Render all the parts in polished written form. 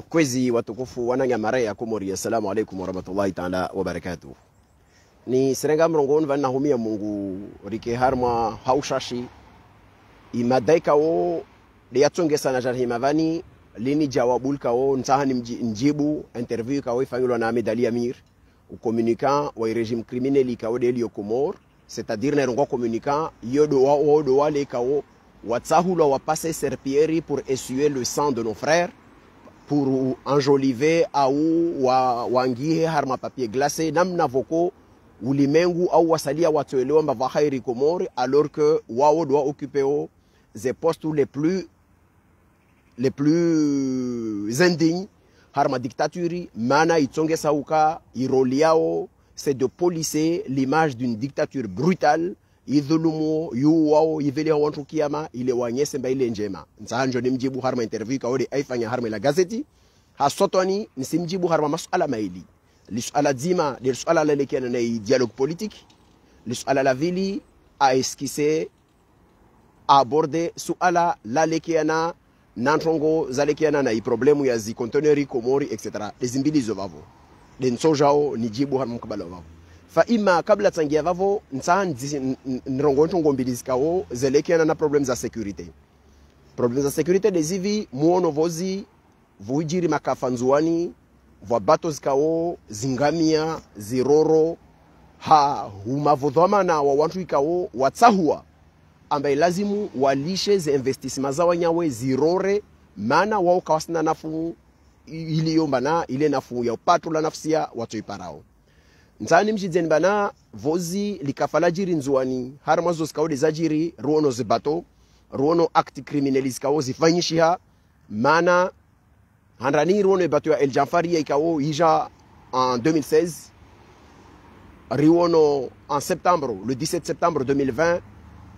Kwezi watukufu wananyamare ya Komori, assalamu alaikum warahmatullahi ta'ala wabarakatuh. Ni serenga mrongon vanna humia Mungu rike harma haushashi imadaika wo liyatsonge sana jarhima vani lini jawabul kao nsahani njibu interview kao ifanyulwa na Ahmed Ali Amir ou communicant wa régime criminel kao de l'io Comore, c'est-à-dire nerongo communicant yodo wale kao watsahulwa wapase serpieri pour essuyer le sang de nos frères, pour enjoliver au wangie harma papier glacé namna voko ulimengu au wasalia watoelewa mavahairi Komori, alors que wao doit occuper des postes les plus indignes harma dictature mana itonge sauka iroliao, c'est de polisser l'image d'une dictature brutale idhulumu yu wao ivele wantu kiyama ile wanyese mba ile njema nsahanjo nimjibu harma interview kaode aifanya harma la gazeti hasotoni nisimjibu harma masuala maili lisuala zima de suala la lekiana na dialogue politique lisuala la vili a esquissé aborder suala la lekiana nantrongo za lekiana na problemu ya zi conteneur Komori etc. Dezimbilizo vavo den sojao nijibu harma mkabala vavo fa ima kabla tangia vavo nsahan nrongonto ngombilizikao zelekiana na problem za sécurité. Problem za sécurité dezivi muono vozi vuijiri makafanzuani vwa bato zikao zingamia ziroro ha humavodhamana wa wantu ikao watsahua ambaye lazimu walishe ze investissement za wanyawe zirore mana wao kawasina nafu iliyombana ile nafu ya upato la nafsia watu iparao nsani mjidzen bana vozi likafalajiri nzuani harmazo zikao dezajiri ruono zibato ruono acte criminel zikao zifanyishiha mana hanrani ruono bato ya El Janfaria ikao ija en 2016 ruono en septembre, le 17 septembre 2020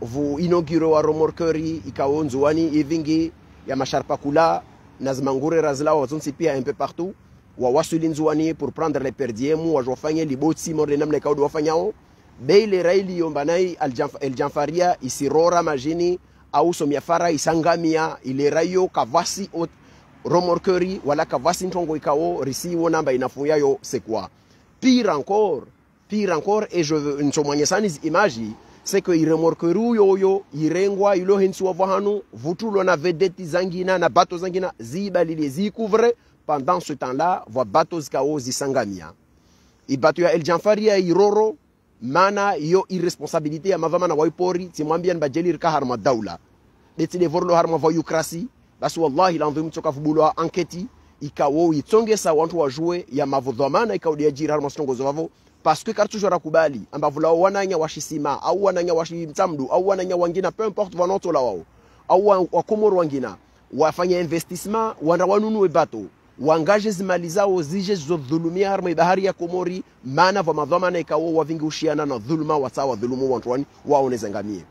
vous inaugurez a remorquerie ikao nzuani ivingi ya masharpakula nazmangure razla wazonsi pia un peu partout wa wasuli nzuani pour prendre les perdiemu wa jofanye libotsi morde namle kaudo wafanyao beile raili yombanai El Janfaria isirora majini au somiafara isangamia ile rayo kavasi remorquerie wala kavasi ntongo ikao risi wonamba inafuya yo c'est quoi pire encore et je veux nchomanye sani image c'est que iremorquerie yo irengwa ilo hensu wavahanu vutulo na vedeti zangina na bato zangina zibalili zikouvre pendant ce temps-là voit bato zikao zisangamia ibato ya El Janfaria iroro mana yo irresponsabilité ya mavama na waipori timwambia nbajelir ka harma daula deti devorlo harma voyukrasi basi wallahi landhum toka fubulwa anketi ikawo itonge sa wantu wajue ya mavodhamana ikaudia jira harma stongozo vavo parce que kartu jora kubali ambavula wananya washisima au wananya washimtamdu au wananya wangina peu importe vanoto la wao au wakomoro wangina wafanya investissement wana wanunue bato wangaje zimali zao zije zodhulumia harma bahari ya Komori mana va madhamana ikawo wavingi ushiana na dhuluma wasawa dhulumu wantu wani waoneza ngamie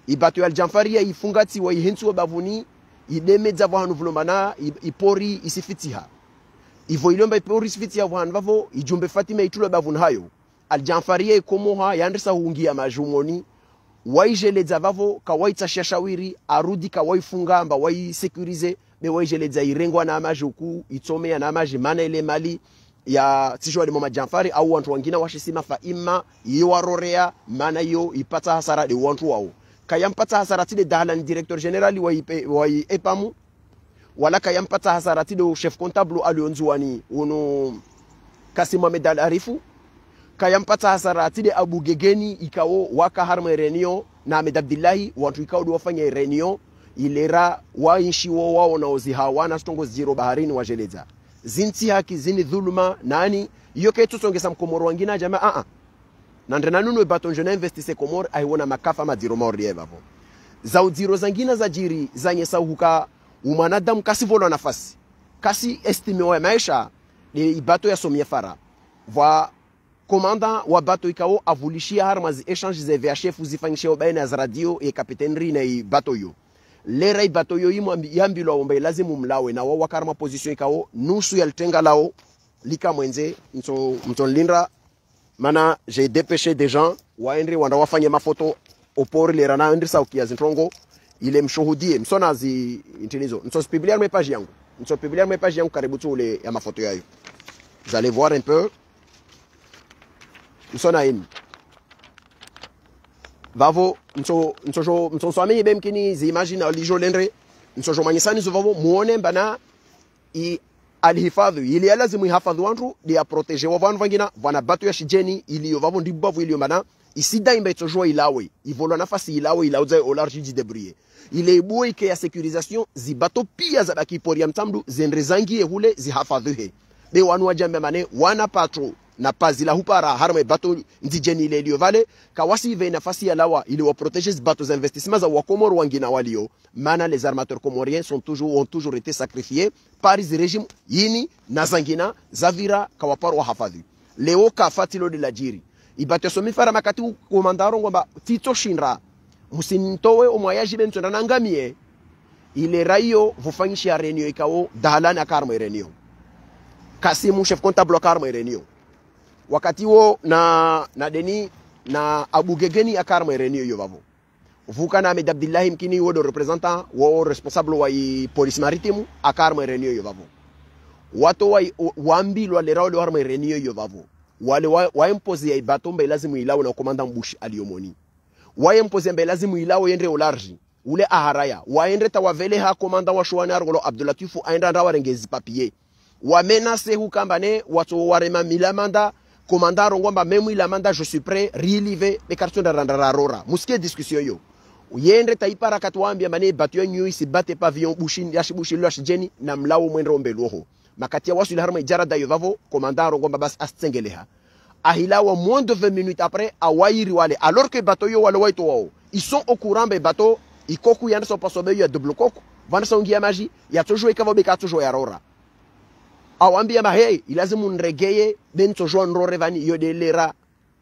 ibato ya El Janfaria ifungati wa ihensu wa bavuni idemedza vahanu vulumbana ipori isifitiha ivo ilomba ipori isifitiha vahanu vavo ijumbe Fatima itula bavun hayo El Janfaria ikomoha yandrisa huungia majumoni waijeledza vavo kawaita shashawiri arudi kawaifunga amba waisekurize be waijeledza irengwa na amaji uku itomea na amaji mana ile mali ya tishwa de mama Janfari au wantu wangina washisima fa ima yiwarorea mana yo ipata hasara de wantu wao kayampata hasarati de dalan directeur général wa epamu wala kayampata hasarati de chef comptable alionzuani uno Kasim Mohamed Al Arifu kayampata hasarati de Abu Gegeni ikao waka harma reunion na Ahmed Abdullahi watu ikao do wafanya reunion ilera wainshi wao na ozihawana stongo zero baharini wajeleza zinti haki zini dhuluma nani yoke tusongesa mkomoro wangina jamaa nandrena nunu baton jona investisse Komori aiwona makafa madiro mordi vavo za udiro zangina za jiri zanye sauhuka umanadamu kasi volo nafasi kasi estime wa maisha ni bato ya somiefara va commandant wa bato ikao avulishia harma zi échange ze VHF uzifanyisha baina ya radio e kapitenri na bato yo lera bato yo yambilo ombe lazimu mlawe na wao karma position ikao nusu ya ltenga lao lika mwenze mto lindra mana j'ai dépêché des gens waendri wanda wafanye mafoto opori lera na endri saukia zintrongo ile mshuhudie msona zi intinizo nso biblia me page yangu Nous publier mes pages yangu karibu tu les ya mafoto yayo. Vous allez voir un peu. Nous sommes à une. Vavo, nous sommes même kini zimagine alijo lenre. Nous sommes manyisani zovavo muone bana I alihifadhi ili lazima ihafadhi wantu dia protege wa vantu vangina vana batu ya shijeni ili yovavo ndibavu ili yomana isida imba itojwa ilawe ivolo nafasi ilawe ilauza olarji di debrouiller ile ibue ke ya sécurisation zibato pia za baki pori ya mtamdu zenrezangi hule zihafadhi be wanu wajambe mane wana patro na pazila hupara harme bato ndijeni ile ilio vale kawasi ve nafasi ya lawa ili wa protéger zibato za investissements za wakomoro wangina walio mana les armateurs comoriens ont toujours été sacrifiés par les régimes yini na zangina zavira kawaparo wa hafadhi leo kafatilo de la jiri ibate somi fara makati komandaro ngomba tito shinra musintowe omwayaji bento nangamie ile rayo vufanyisha renio ikao dalana karma renio Kasimu chef comptable karma renio wakati wo na deni na abugegeni akarma renio yovavo vuka na Ahmed Abdillahi mkini wo do representant wo responsable wa police maritime akarma renio yovavo watu wa wambi wa lera wa arma renio yovavo wale wa impose ya batombe lazimu ilawo na commandant Bush aliomoni wa impose mbe lazimu ilawo yendre olarji ule aharaya wa endre tawavele ha commandant wa shwani argolo Abdulatifu aenda ndawa rengezi papier wa menace hukambane watu warema milamanda commandant ngomba memu ila manda je suis prêt reliver les cartons de randararora muske discussion yo yendre taipara katwambia mane batu nyu isi bate pavillon bushin yashibushi lo shijeni na mlawo mwendro mbelwoho makati ya wasu ile harma ijara dayo vavo commandant ngomba bas astengeleha ahilawa moins de 20 minutes après awairi wale alors que bateau yo wale waito wao ils sont au courant be bateau ikoku yanda so pasobe yo double koku vana songia maji ya toujours ikavo be toujours ya rora awambia ma hey ilazimu nregeye bento Joan Rorevani yodelera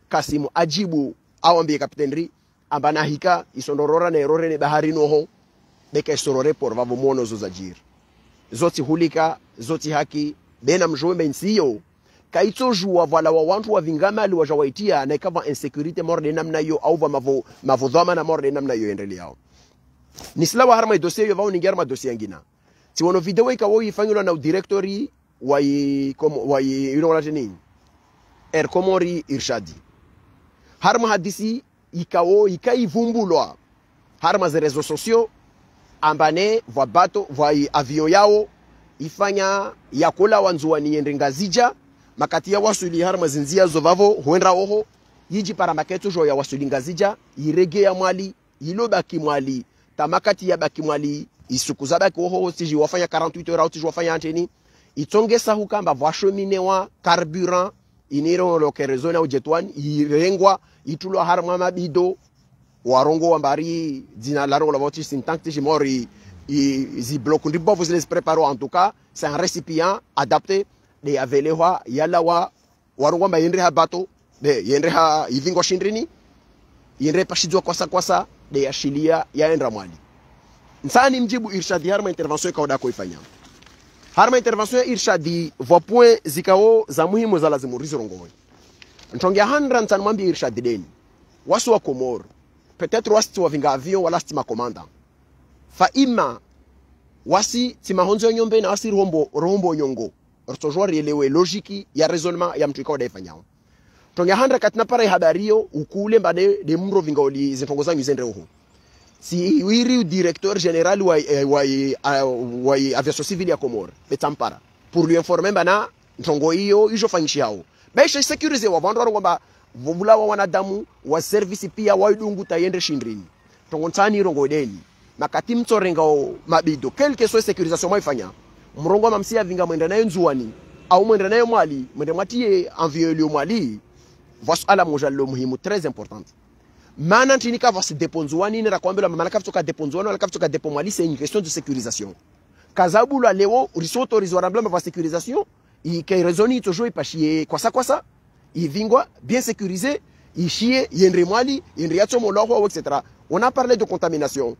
Kasimu ajibu awambia kapitenri ambana hika isondorora na erore ne bahari noho beke sorore por vavo mono zozajir zoti hulika zoti haki bena mjombe nsiyo kaito jua vala wa wantu wa vingama ali wajawaitia na ikava insecurity morde namna yo au va mavo dhama na morde namna yo endele yao nislawa harma dossier yo vao ningerma dossier ngina ti wono video ikawo ifanywa na directory wai yunolate nini Komori Irshadi harma hadisi ikawo ikaivumbulwa harma za reseaux sociaux ambane vwa bato vwa avion yao ifanya yakola wanzuani yende ngazija makati ya wasuli harma zinzia zovavo huenda oho yiji para maketo jo ya wasuli ngazija irege ya mwali ilobaki mwali tamakati ya baki mwali isukuza baki oho siji wafanya 48 heures siji wafanya anteni itongesa hukamba vwashomine wa carburant iniro lokerezona ujetwani irengwa itulo harma mabido warongo wambari dina laro la voti sintancti jimori zi bloku ndi bovu les préparo en tout cas c'est un récipient adapté de avelewa yalawa warongo mba yendre ha bato de yendre ha ivingo shindrini yendre pashizwa kwasa de yashilia yaendra mwali nsani mjibu Irshadi harma intervention kauda koifanya harma intervention Irshadi vo point zikao za muhimu za lazimu rizorongowe ntongia handra ntani mwambi Irshadi deni wasu wa Komoro peut-être wasi wa vinga avion wala stima komanda fa ima wasi tima honzo nyombe na wasi rombo nyongo rtojwa rielewe logiki ya raisonnement ya mtu ikawa daifanyao ntongia handra katina para habario ukule mbade de mro vinga oli zintongoza nyuzendre oho si wiri directeur général wa aviation civile ya Komoro betampara pour lui informer bana ntongo hiyo ijo fanyishao baisha sécuriser wa vandu ngomba vubula wa wanadamu wa service pia wa idungu tayende shindrini ntongo ntani rongo deni makati mtorenga mabido quelque soit sécurisation maifanya mrongo mamsia vinga mwenda nayo nzuani au mwenda nayo mwali mwenda matie envieux mwali voici ala mojalo muhimu très importante mana ntinika va se deponzwani nira kwambela mama nakaftoka deponzwani wala kaftoka depomwali c'est une question de sécurisation kazabula leo risoto rizwarambla va sécurisation i kay raisoni toujours ipashie kwasa ivingwa bien sécurisé ishie yendre mwali yendre yatso moloko etc. On a parlé de contamination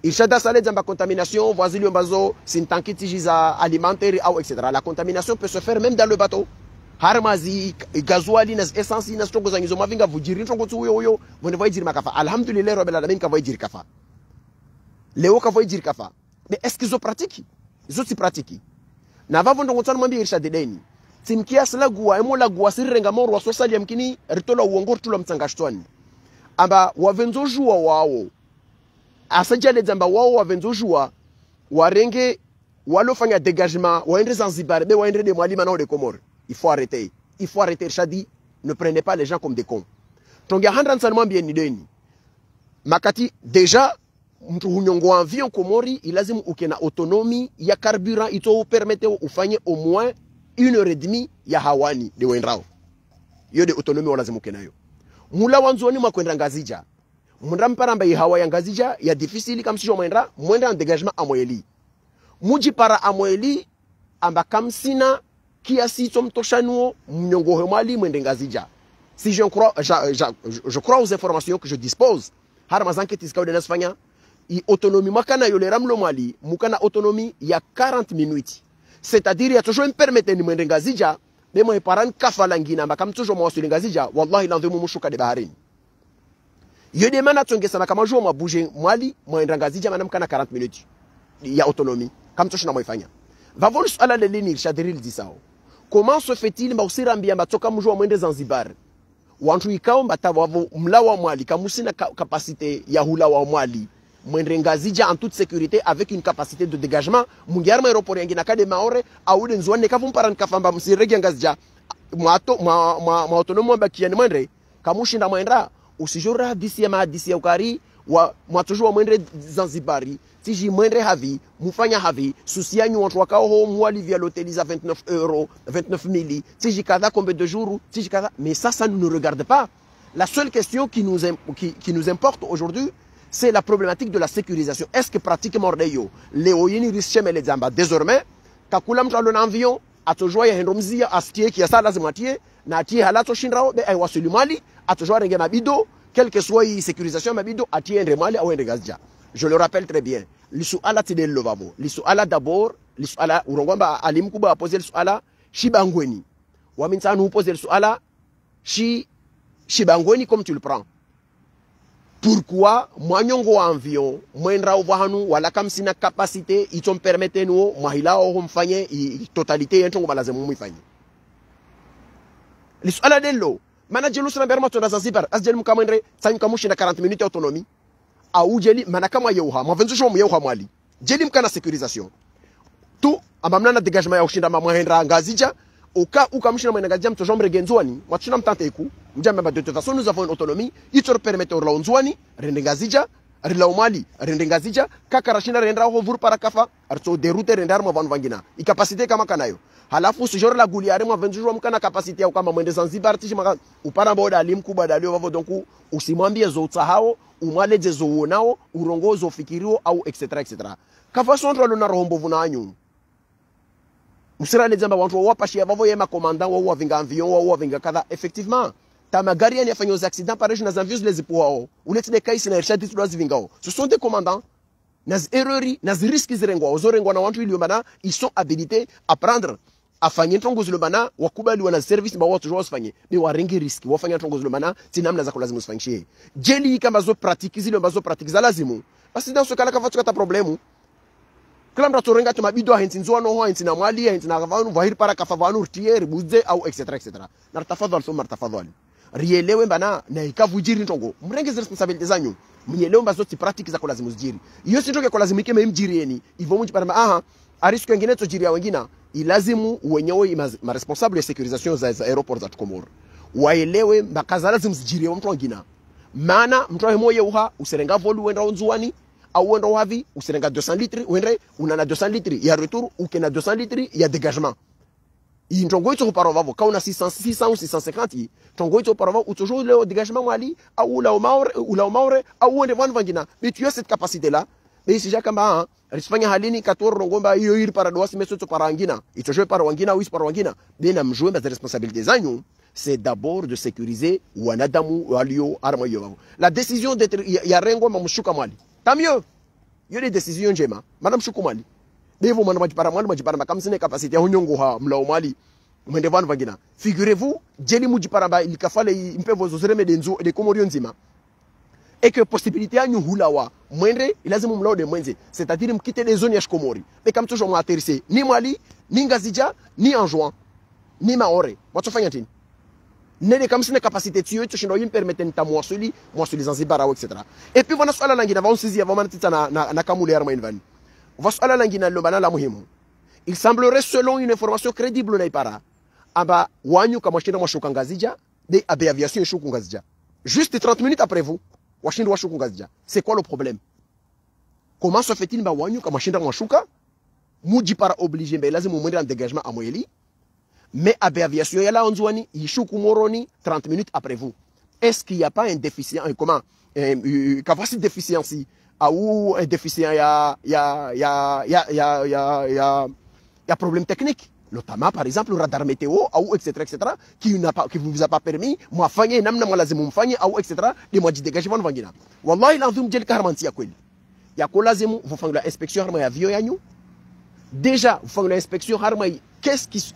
Irshada sale zamba contamination voisili mbazo sintankiti jiza alimentaire ou etc. La contamination peut se faire même dans le bateau harmazi gazuali nas essence nas tongo za ngizo mavinga vujiri tongo tu yo vone vai jiri makafa alhamdulillah rabbil alamin ka vai jiri kafa leo ka vai jiri kafa mais est-ce qu'ils ont pratiqué zote pratiki na vavo ndo ngotana mwambie Irshad Deni timkia sala gua emo la gua sirenga moro wa sosali yamkini ritola uongor tula mtsangashitwani amba wavenzo jua wao asajale zamba wao wavenzo jua warenge walofanya dégagement waende Zanzibar be waende de Mwalima na de Comores. Il faut arrêter Irshadi, ne prenez pas les gens comme des cons. Tongia handran sanman bien nideni makati deja mtu hunyongo avion Komori ilazimu uke na autonomie ya carburant ito permete ufanye au moins 1h30 ya hawani de wendrao yo de autonomie walazimu uke nayo mula wanzoni mwakwenda Ngazija mwenda mparamba ya hawa ya Ngazija ya difficile kamsisho mwenda en dégagement amoyeli muji para amoyeli amba kamsina kiasi tomtoshanuo mnyongo hemali mwende Ngazija. Si je crois aux informations que je dispose, haramazan ketiska ou de nasfanya, autonomie makana yoleram lo mali, mukana autonomie il y a 40 minutes. C'est-à-dire il y a toujours un permettre ni mwende Ngazija, mais moi paran kafalangina makam toujours moi sur Ngazija, wallahi l'envemu mushuka de baharini. Yo demana tonge sana kama jour moi bouger mwali, mwende Ngazija manam kana 40 minutes. Il y a autonomie, comme tout na moi fanya. Va voir ala le lini Shadiril disao. Comment se fait-il mbausirambi mbatoka mjua mwende Zanzibar? Wantu ikao mbatawavu mlawa mwali kamusina capacité ya hula wa mwali mwende Ngazija en toute sécurité avec une capacité de dégagement mungiarma aéroport yangi nakade maore au de nzwane kavumparan kafamba msirege Ngazija mwato ma autonomo bakiani mwende kamushinda mwenda usijora disi ya ukari wa mwatujua mwende Zanzibari tiji mwende havi mufanya havi susianyu watu wakao ho mwali via l'hôtel à 29 euros 29 000 tiji kada combien de jours tiji kada mais ça ne nous regarde pas. La seule question qui nous importe aujourd'hui c'est la problématique de la sécurisation. Est-ce que pratiquement les oyeni rischem les zamba désormais kakula mtu alona avion atojua ya hendomzia astie kia sala zimatie na atie halato shindrao be ay wasuli mali atojua renge mabido quelle que soit la sécurisation mabido atie endre mali au endre Ngazija. Je le rappelle très bien. L'isuala tidel lovabo. L'isuala d'abord, l'isuala urongomba alimkuba a posé l'isuala shibangweni. Waminsa nous pose l'isuala shibangweni comme tu le prends. Pourquoi mwanyongo avion mwendra ovahanu wala kamsina capacité itom permettre nous mwahila o mfanye totalité yentongo balazemu mfanye. L'isuala dello manajelu sura berma to Zanzibar asjel mukamendre sanyu kamushi na 40 minutes autonomie. Au jeli manakama yeuha mavenzo shomu yeuha mwali jeli mkana sécurisation tu amamna na dégagement ya ushinda mamwendra Ngazija uka mshina mwenda Ngazija mtojombre genzwani mwatuna mtante iku mjamba de toute façon nous avons une autonomie itor permettre la onzwani rende Ngazija rila umali rende Ngazija kakarashina rendra ho vur para kafa arto deroute rendar mo van vangina ikapacité kama kanayo halafu sujor la guliare mo venzo shomu mkana capacité ya kama mwende Zanzibar tishi maka upana boda alimkuba dalio wavo donc usimwambie zotsa hao umwale jezo wonao urongozo fikirio au etc. Kafa sondro luna rohombo vunanyu usira le zamba wantu wapashi ya vavo yema commandant wa vinga avion wa vinga kada effectivement ta magari ya fanyo aux accidents pareil na avions les ipouao uleti de kaisi na Irshad tudozi vingao ce sont des commandants nas erreurs nas risques zirengwa ozorengwa na wantu iliyomana ils sont habilités à prendre afanye ntongozi lomana wakubali wana service ba watu josfanye ni warengi riski wafanya ntongozi lomana tinamna za kulazimu usifanyishie jeli kama zo pratique zile ambazo pratique za lazimu basi dans ce cas là kama tukata problème kila mtu atorenga tu mabido ahentinzwa no ho hentina mwali hentina kavanu vahir para kafavanu rtier buze au etc. na tafadhali soma tafadhali rielewe bana na ikavujiri ntongo mrengeze responsabilité zanyu mnyelewe mbazo ti pratique za kulazimu zijiri iyo si ntoke kulazimike memjiri yeni ivo munji para aha arisiko wengine to jiri ya wengine ilazimu wenyewe ma responsable ya sécurisation za aéroport za Komoro waelewe mbakaza lazimu zijiri mtu wengine maana mtu hemoye uha userenga volu wenda onzuani au wenda wavi userenga 200 litres wenda unana 200 litres ya retour ukena 200 litres ya dégagement intongo ito parovavo kauna 600 ou 650 tongo ito parovavo ou toujours le dégagement mwali au la maure au wenda vangina mais tu as cette capacité là mais si jakamba risifanya halini katoro ngomba hiyo hili para doasi mesoto para wangina itojoe para wangina ou para wangina bena mjouer mes responsabilités zanyu c'est d'abord de sécuriser wanadamu walio arma yo la décision d'être ya rengo mamshuka mwali tant mieux yo les décisions njema madame shuku mwali devo mwana majipara mwali majipara makamsine capacité ya hunyongo ha mlao mwali mwende vanu vangina figurez-vous jeli mujipara ba ilikafale impevo zozereme denzo de Komorio nzima et que possibilité à nous hulawa mwende ilazimu mlaude mwenze, c'est-à-dire mkite les zones ya Komori mais comme toujours mwa atterrissé ni Mali ni Ngazija ni Anjouan ni Maore watofanya tini nene kama sina capacité tuyo tushindo yimpermete ntamwasuli Zanzibar etc. Et puis wana swala langina va onsizia va manatita na kamule arma invani va swala langina lombana la muhimu. Il semblerait selon une information crédible na ipara aba wanyu kama shinda mwashuka Ngazija de abe aviation yeshuka Ngazija juste 30 minutes après vous washinda washuka Ngazija. C'est quoi le problème? Comment se fait-il ba wanyu kama shinda mwashuka muji para obligé mais lazima mwende en dégagement à Moyeli mais abe aviation yala onzwani yishuku moroni 30 minutes après vous? Est-ce qu'il n'y a pas un déficient comment capacité déficiency ou un déficient il y a problème technique, notamment par exemple le radar météo ou etc qui ne vous a pas permis moi fanye namna mwalazimu mfanye ou etc de moi dégager van vangina wallahi l'anzum jel karmanti ya kweli ya kolazimu vous fangla inspection harma ya vio yanyu déjà vous fangla inspection harma qu'est-ce qui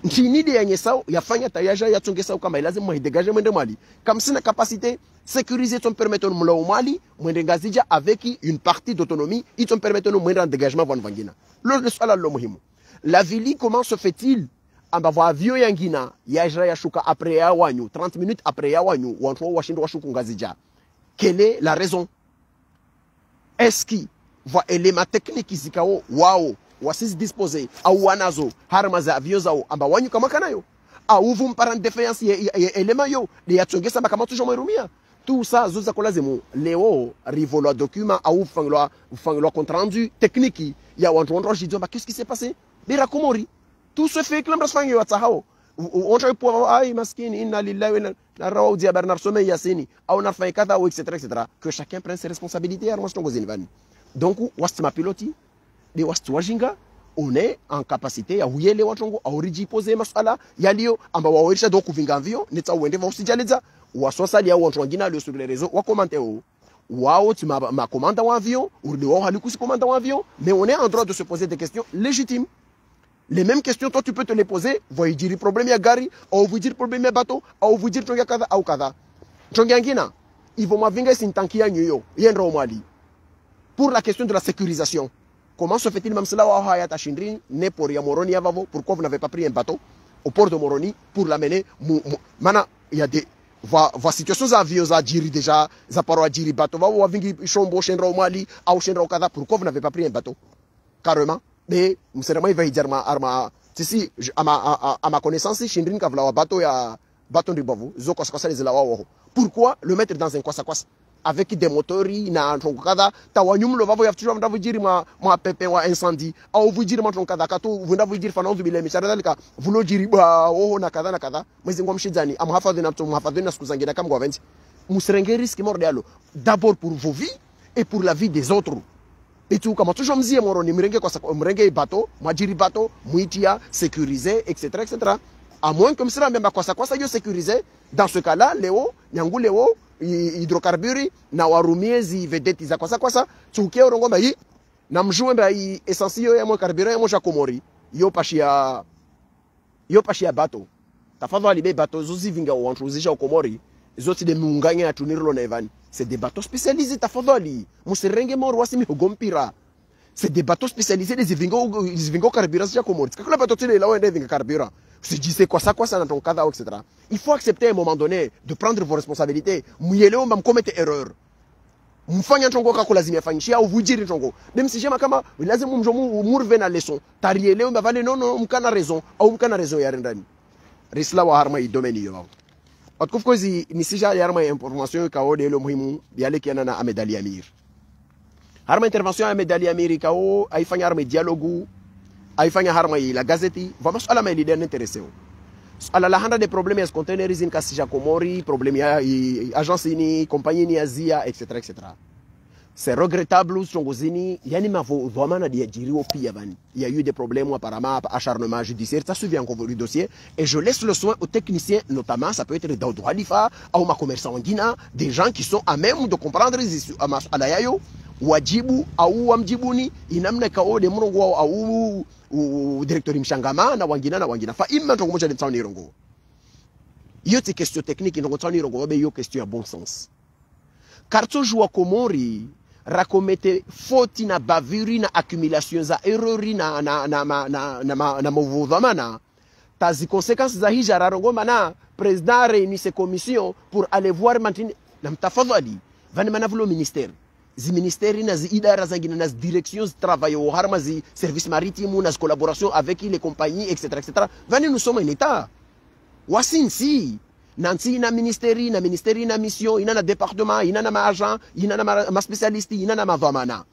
nchini de yenye sao yafanya tayaja yatunge sao kama lazima mhidegaje mwende Mali kama sina capacité sécuriser ton permettre mla au Mali mwende Ngazija avec une partie d'autonomie ils ton permettre mwende en dégagement van vangina le swala lo muhimu la vili comment se fait-il amba va avion yangina yaja yashuka après ya wanyu 30 minutes après ya wanyu wantu washindo washuka Ngazija? Quelle est la raison? Est-ce qu'il va élément technique izikao wao wasisi disposer au wanazo harma za avion zao amba wanyu kama kanayo au vous parent défaillance élément yo de yatsongesa kama toujours mwerumia tout ça zoza kolazimu leo rivolo document au fanglo compte rendu technique ya wantu jido qu'est-ce qui s'est passé bira Komori tout se fait que l'ambras fangi watsahao on try pour ay maskini inna lillahi wa inna rawa dia Bernard Sommeil yasini au na fay kada ou etc que chacun prenne ses responsabilités armas tongozini vani donc wastima piloti de wastu wajinga on est en capacité ya huyele watongo auriji poser masala yalio amba waorisha do kuvinga avio neta uende va usijaleza wasosali ya watu wengine le sur les réseaux wa commenter wao tu ma commande en avion ou de wao halikusi commande en avion mais on est en droit de se poser des questions légitimes. Les mêmes questions toi tu peux te les poser voyez dire problème ya gari ou vous dire problème ya bateau ou vous dire tonga kada au kada tonga ngina ils vont mavinga sintankia nyoyo yenda au Mali pour la question de la sécurisation. Comment se fait-il même cela wa hayata shindri ne pour ya Moroni avavo pourquoi vous n'avez pas pris un bateau au port de Moroni pour l'amener mana il y a des va situation za avion za jiri déjà za paro jiri bateau va wa vingi shombo shendra au Mali au shendra au kada pourquoi vous n'avez pas pris un bateau carrément mais msema il va dire arma si à ma connaissance shindri ka vla bateau ya bateau de bavu zo kosa les la wa pourquoi le mettre dans un kwasa avec des moteurs na tronkada tawanyum lo vavo yafutura mdavu jiri ma pepe wa incendie au vous dire ma tronkada kato vous ndavu jiri fananzu bile misharadalika vulo jiri ba na kadha mwezi ngwa mshizani amhafadhi na mhafadhi na siku zingine kama kwa 20 musirenge risque mordialo d'abord pour vos vies et pour la vie des autres et tout comme toujours mzie moroni mrenge kwa mrenge bateau majiri bateau muitia sécurisé etc à moins comme cela même kwa ça yo sécurisé dans ce cas là leo nyangu leo hydrocarbures na warumiezi vedeti za kwasa tukie urongomba hii na mjumbe hii essentiel ya carburant ya moja Komori yo pashia bato tafadhali be bato zozi vinga wantruzisha Komori zoti de munganya ya tunirlo na evani c'est des bateaux spécialisés tafadhali musirenge moro wasimi hogompira c'est des bateaux spécialisés des vingo carburant ya Komori kakula bateau tele la wende vinga carburant se disait quoi ça dans ton cadre etc. Il faut accepter à un moment donné de prendre vos responsabilités. Muyeleo mam commettre erreur. Mfanya chongo kakulazimia fanyishia ou vous dire chongo. Même si j'aime kama lazima mjomu murve na leçon. Tarieleo mbavale non mkana raison au mkana raison ya rendani. Risla wa harma idomeni yo. Atkof kozi nisija ya harma information ka ode lo muhimu biale kiana na Ahmed Ali Amir. Harma intervention ya Ahmed Ali Amir kao aifanya harma dialogue aifanya harma la gazeti vamos ala ma leader intéressé ala la handa des problèmes es containers in kasija Komori problème ya agence ni compagnie ni Asia etc c'est regrettable chongozini yani mavo vraiment dia jiriwo pia bani il y a eu des problèmes apparemment acharnement judiciaire ça suivi encore le dossier et je laisse le soin aux techniciens notamment ça peut être Daoud Khalifa ou ma commerçant en Guinée des gens qui sont à même de comprendre les issues ala yayo wajibu au amjibuni inamna kao de mrongo au directeur mshangama na wangina fa imma to moja de tsani rongo yote question technique ndo tsani rongo be yo question ya bon sens kartojua Komori rakomete foti na bavuri na accumulation za errori na mauvudhamana tazi conséquences za hija rarongoma na président réunit ses commissions pour aller voir maintenir na mtafadhali vani manavulo ministère zi ministère na zi idara zangina na zi directions zi travail au harma zi service maritime na zi collaboration avec les compagnies etc vani nous sommes un état wasinsi nanti ina ministeri na mission ina na département ina na agent ina na ma spécialiste ina na mavamana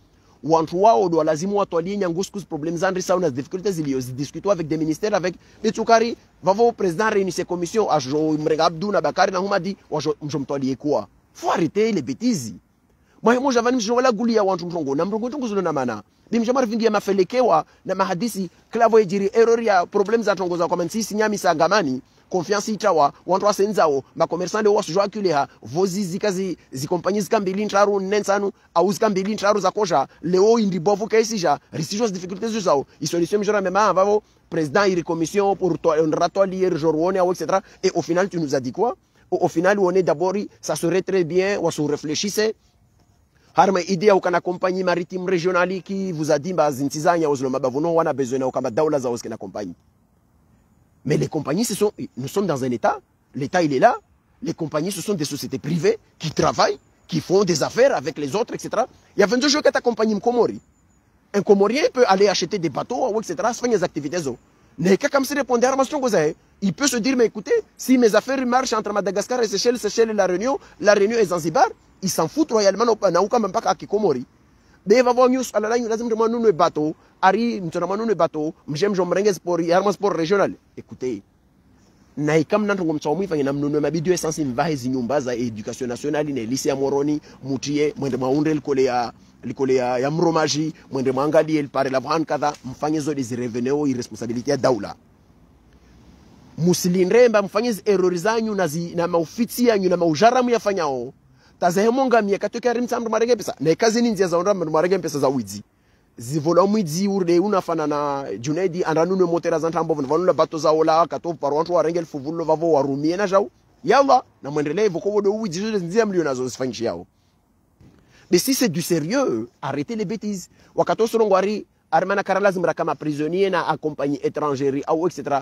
wantu wao do lazimu watolie nyanguskus problèmes andri sauna difficultés zilio discuter avec des ministères avec Etsukari vavo président réunit ses commissions à Mrenga Abdou na Bakari na Humadi mjomtolie quoi faut arrêter les bêtises moi javani mjowala gulia wantu mjongo na mrongo tunguzo na mana dimjamar vingi ya mafelekewa na mahadisi klavo ejiri error ya problèmes za tongoza kwa sisi nyami sangamani confiance itawa wantu wasenzao ma commerçant de wasu joakuleha vozizi kazi zi compagnies zikambili ntraru nensanu au zikambili ntraru za koja leo indi bovu kaisija risijos difficultés zao isolution mjora mema vavo président iri commission pour ratolier jorwone etc et au final tu nous as dit quoi au final on est d'abord ça serait très bien on se réfléchissait harma idea ukana compagnie maritime régionale qui vous a dit bazinzizanya ozlo mabavuno wana besoin na kama daula za oskena compagnie. Mais les compagnies, nous sommes dans un État, l'État il est là, les compagnies ce sont des sociétés privées qui travaillent, qui font des affaires avec les autres, etc. Il y a 22 jours que ta compagnie Komori. Un Comorien peut aller acheter des bateaux, etc., faire des activités. Il peut se dire, mais écoutez, si mes affaires marchent entre Madagascar et Seychelles et la Réunion et Zanzibar, ils s'en foutent royalement, même pas à Komori. Mais il va voir news, alors nous avons bateau, Ari, nous avons bateau, j'aime Jombrenge sport, Yarma sport régional. Écoutez, naikam nanto ngomtsaumi fanya namnuno mabidio essence mvahe nyumba za education nationale ne lycée ya Moroni, Mutie, mwende maunde likole ya mromaji, mwende mwangalie pare la vran kadha, mfanye zo des revenus irresponsabilité ya daula. Musilindremba mfanye errori zanyu na maufiti yanyu na maujaramu yafanyao. Tazehemonga miaka toka rimtsamru marege pesa na kazi ninzia za onra marege pesa za wizi zivola mwidzi urde unafana na Junaidi andanune motera za ntambo vanula bato za ola kato parwantu warengel fuvulo vavo warumie na jao yalla na mwendelee voko do wizi zo nzia mlio nazo sifanyishi yao. Mais si c'est du sérieux, arrêtez les bêtises. Wakato sorongwari armana karalazim kama prisonnier na accompagné étrangère ou etc.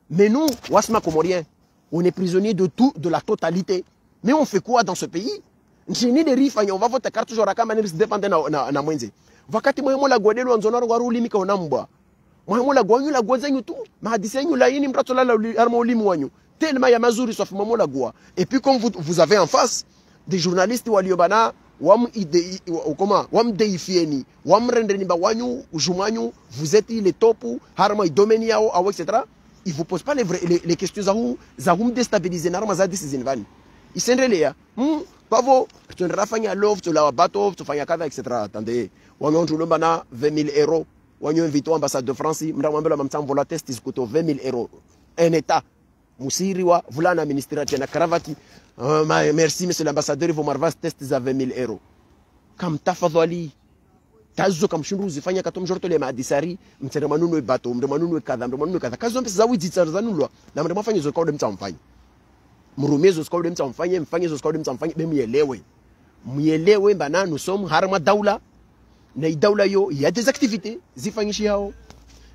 Mais nous, wasma comorien, on est prisonnier de tout, de la totalité. Mais on fait quoi dans ce pays? Nchini de rifanya on va voter carte toujours kama ni dépendre na mwenzi wakati mwe la godelo wanzona ngwaru ulimi ka onambwa mwe la gwanyu la gwazenyu tu mahadisi yanyu la yini mrato la arma ulimi wanyu tellement ya mazuri sauf mwe la gwa. Et puis comme vous avez en face des journalistes waliobana wam ide comment wam deifieni wam rendeni ba wanyu ujumanyu vous êtes les top harma domaine yao etc. Ils vous posent pas les questions za hum déstabiliser narma za disi zinvani isendelea pavo tu rafanya love tu la bateau tu fanya kadha etc. Attendez wanyo tulomba na 20 000 euros wanyo invito ambassade de France mndamwambela mamtambo la test iskuto 20 000 euros un état musiriwa vulana ministère tena karavati merci monsieur l'ambassadeur vous marvas test za 20 000 euros kam tafadhali tazo kam shunruzi fanya katom jorto le madisari mtseremanunu bateau mndemanunu kadha kazo mpesa za wizitsa zanulwa na mndamafanya zo kaode mtamfanya murumezo skaude mfanye zo skaude mfanye be muelewe bana nous sommes harma daula na daula yo il y a des activités zifanyishi hao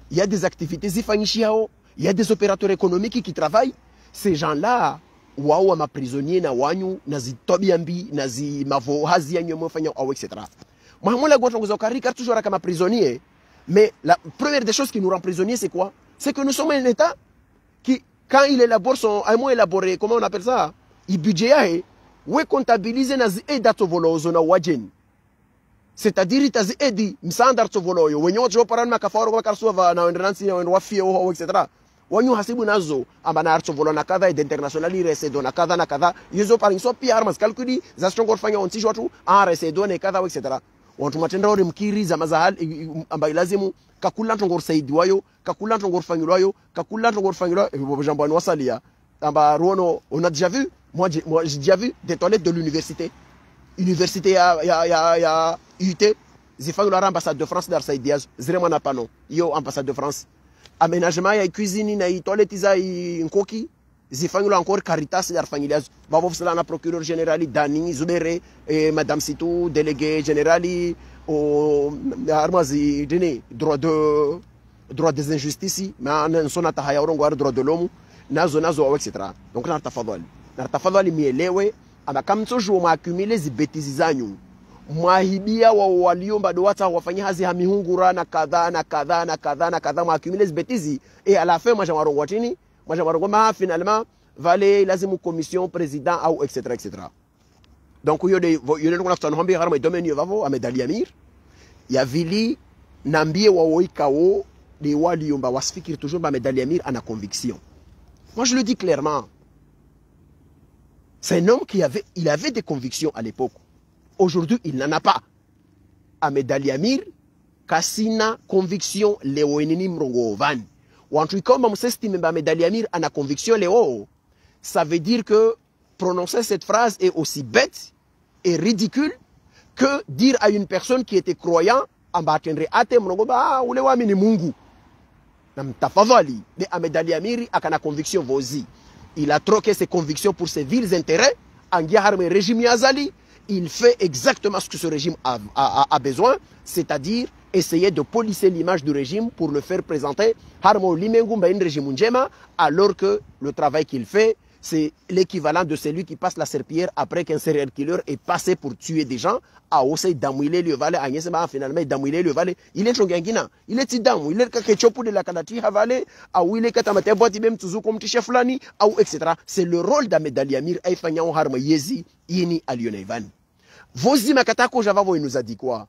il y a des activités zifanyishi hao il y a des opérateurs économiques qui travaillent ces gens-là wao ma prisonniers na wanyu na zitobiambi na zi mavo hazi yanyu mfanya au etc. Mwamola gwa za karika toujours comme prisonnier, mais la première des choses qui nous rend prisonniers c'est quoi? C'est que nous sommes un état qui quand il élabore son mot élaboré, comment on appelle ça? Il budget ouais comptabiliser nazi edato volozo na wajen. C'est-à-dire itazi edi msandar to voloyo wenye watu paran makafaro kwa karsuva na endransi na wafio etc. Wanyu hasibu nazo ambana arto volo na kadha international resedo na kadha yuzo parinso pia armas calculi za strong fanya onti watu resedo na kadha etc. Watu matenda ore mkiri za mazahal ambaye lazimu kakula ntongor saidi wayo kakula ntongor fanyulwayo kakula ntongor fanyulwa jambani wasalia amba ruono on a déjà vu moi j'ai déjà vu des toilettes de l'université ya UT zifanyu la ambassade de France dar Saïd Diaz zirema na pano yo ambassade de France aménagement ya cuisine na toilette za nkoki zifanyilo encore Caritas yarfanyiliazo bavo na procureur général Dani Zubere madame Sitou délégué général au armazi dene droit des injustices mais sona tahaya urongo droit de l'homme nazo etc. Donc nartafadhali mielewe ama kamtojo maakumile zibetizi zanyu mwahibia wa waliomba doata wafanyia hazi hamihungura na kadha na kadha na kadha na kadha maakumile zibetizi et à la fin moi j'amarongo tini moi j'amarongo ma finalement vale lazimu commission président ou etc. Donc yode kuna tutanhombi harma domaine vavo amedali amir ya vili nambie wa woikao de waliomba wasfikiri toujours ba medali amir ana conviction. Moi je le dis clairement. C'est un homme il avait des convictions à l'époque. Aujourd'hui, il n'en a pas. Ahmed Ali Amir, Kassina, conviction, Léo Enini Mrongo Van. Ou en tout cas, comme on s'estime Ahmed Ali Amir a une conviction, Léo, ça veut dire que prononcer cette phrase est aussi bête et ridicule que dire à une personne qui était croyant, Ambatendre Ate Mrongo Ba, ou Lewa Mini Mungu. Namtafavali. Mais Ahmed Ali Amir a une conviction, vozi. Il a troqué ses convictions pour ses vils intérêts. Le régime Yazali, il fait exactement ce que ce régime a besoin, c'est-à-dire essayer de polisser l'image du régime pour le faire présenter alors que le travail qu'il fait, c'est l'équivalent de celui qui passe la serpillière après qu'un serial killer est passé pour tuer des gens. A aussi d'amouiller le valet, finalement d'amouiller le valet. Il est chongangina, il est tidam, il est kakechopou de la kanati havale, a où il est katamate boiti même toujours comme ticheflani, ou etc. C'est le rôle d'Ahmed Ali Amir, Aïfanyan Harma Yezi, Yini Alionevan. Vosi Makatako Javavo, il nous a dit quoi?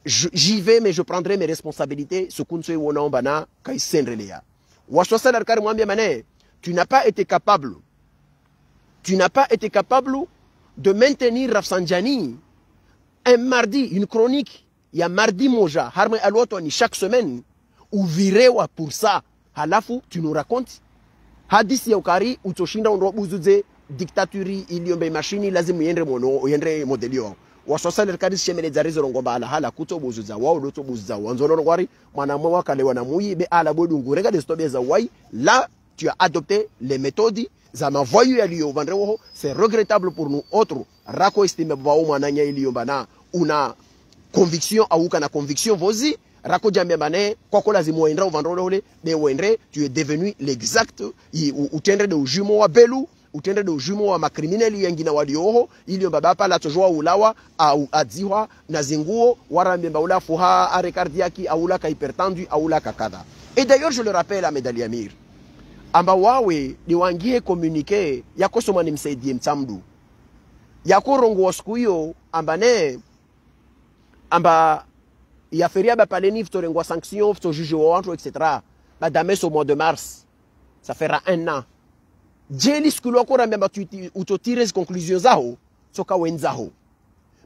J'y vais, mais je prendrai mes responsabilités. Ce qu'on se wona bana, kai senrelea. Washosa l'arkar mwambia mané. Tu n'as pas été capable de maintenir Rafsanjani un mardi, une chronique, il y a mardi moja, harme alwatoni chaque semaine, ou virewa pour ça, halafu, tu nous racontes, hadis ya ukari, utoshinda unrobuzuze, dictaturi, iliyombe machini, lazimu yendre modelio. Wasosa lerkari shemele zarizo rongoba ala hala kuto buzuza, wao loto buzuza, wanzono rongwari, mwanamwe wakale wanamuyi, be ala bodu ngurega de stobia za wai, la, tu as adopté les méthodes, ça m'a voyou c'est regrettable pour nous autres. Rako estime bao mananya iliyobana, una conviction auka na conviction vozi, rako jambe bane, koko lazimo endra au vendrole, de wendre, tu es devenu l'exact, ou tendre de jumeau à belou, ou tendre de jumeau à ma criminel yangina walioho, iliyobaba pa la tojoa ulawa, au adziwa, nazinguo, warambe baula fuha, arekardiaki, aula ka hypertendu, aula kakada. Et d'ailleurs, je le rappelle à Medali Amir, amba wawe niwangie communique yako soma nimsaidie mtamdu yako rongo waskuyo ambane amba ya feria ba paleni ftorengwa sanction fto juge wantu etc. Madame au mois de mars ça fera 1 an jeli skulo ko ramba tu utotire les conclusions zao soka wenzaho.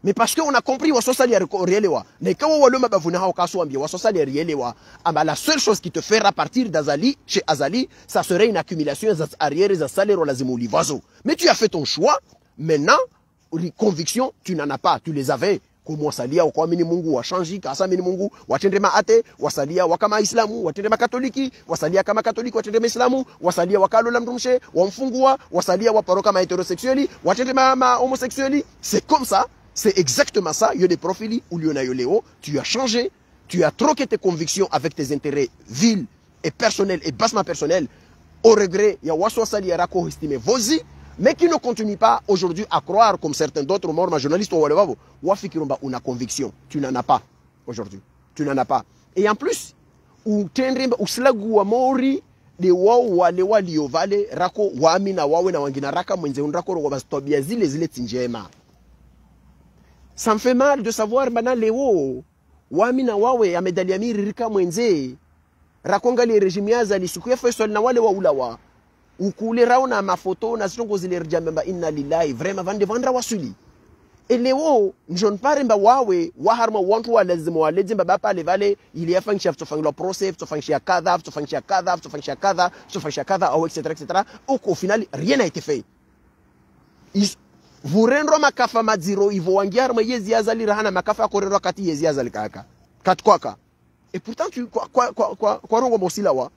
Mais parce qu'on a compris wasosali réelewa. Mais quand on a bavuna hao kaswambia wasosali réelewa, la seule chose qui te fera partir d'Azali, chez Azali, ça serait une accumulation des arrières des salaires au lazimu livazo. Mais tu as fait ton choix. Maintenant, les convictions, tu n'en as pas. Tu les avais. Comme wasalia kwa mini mungu wa changi, kasa mini mungu, watendema ate, wasalia wakama islamu, watendema katoliki, wasalia kama katoliki, watendema islamu, wasalia wakalo la mtumshe, wamfungua, wasalia waparoka ma hétérosexueli, watendema ma homosexueli. C'est comme ça. C'est exactement ça. Il y a des profils où tu as changé, tu as troqué tes convictions avec tes intérêts vils et personnels et bassement personnels. Au regret, il y a Waswasali et Rako estimé Vozi, mais qui ne continue pas aujourd'hui à croire, comme certains d'autres morts, journalistes, Wafikirumba, une conviction. Tu n'en as pas aujourd'hui. Tu n'en as pas. Et en plus, ou Tendrimba, ou Slagu Amori, de Walewa Liovale, Rako, Wamina, Wawena, Wangina, Raka, Mwenze, Rako, Wabastobia, Zile, Tinjema. Ça me fait mal de savoir maintenant Léo, Wamina Wawe, Ahmed Ali Amir, Rika Mwenze, Rakonga les régimes Yazali, Sukuya Faisal na wale wa ulawa. Ukule rauna ma photo, na sinongo zile rjambemba inna lillahi, vraiment vande vandra wasuli. Et Léo, n'jon paremba Wawe, Waharma wantu wa lazima wa ledzimba bapa le vale, il y a fan chef, tofang lo procès, tofang chia kada, tofang chia kada, tofang chia kada, tofang chia kada, etc. Au final, rien n'a été fait. Vous rendrez makafa madziro ivo wangiar ma yezi azali rahana makafa korero kati yezi azali kaka katkwaka. Et pourtant tu quoi rongo mosilawa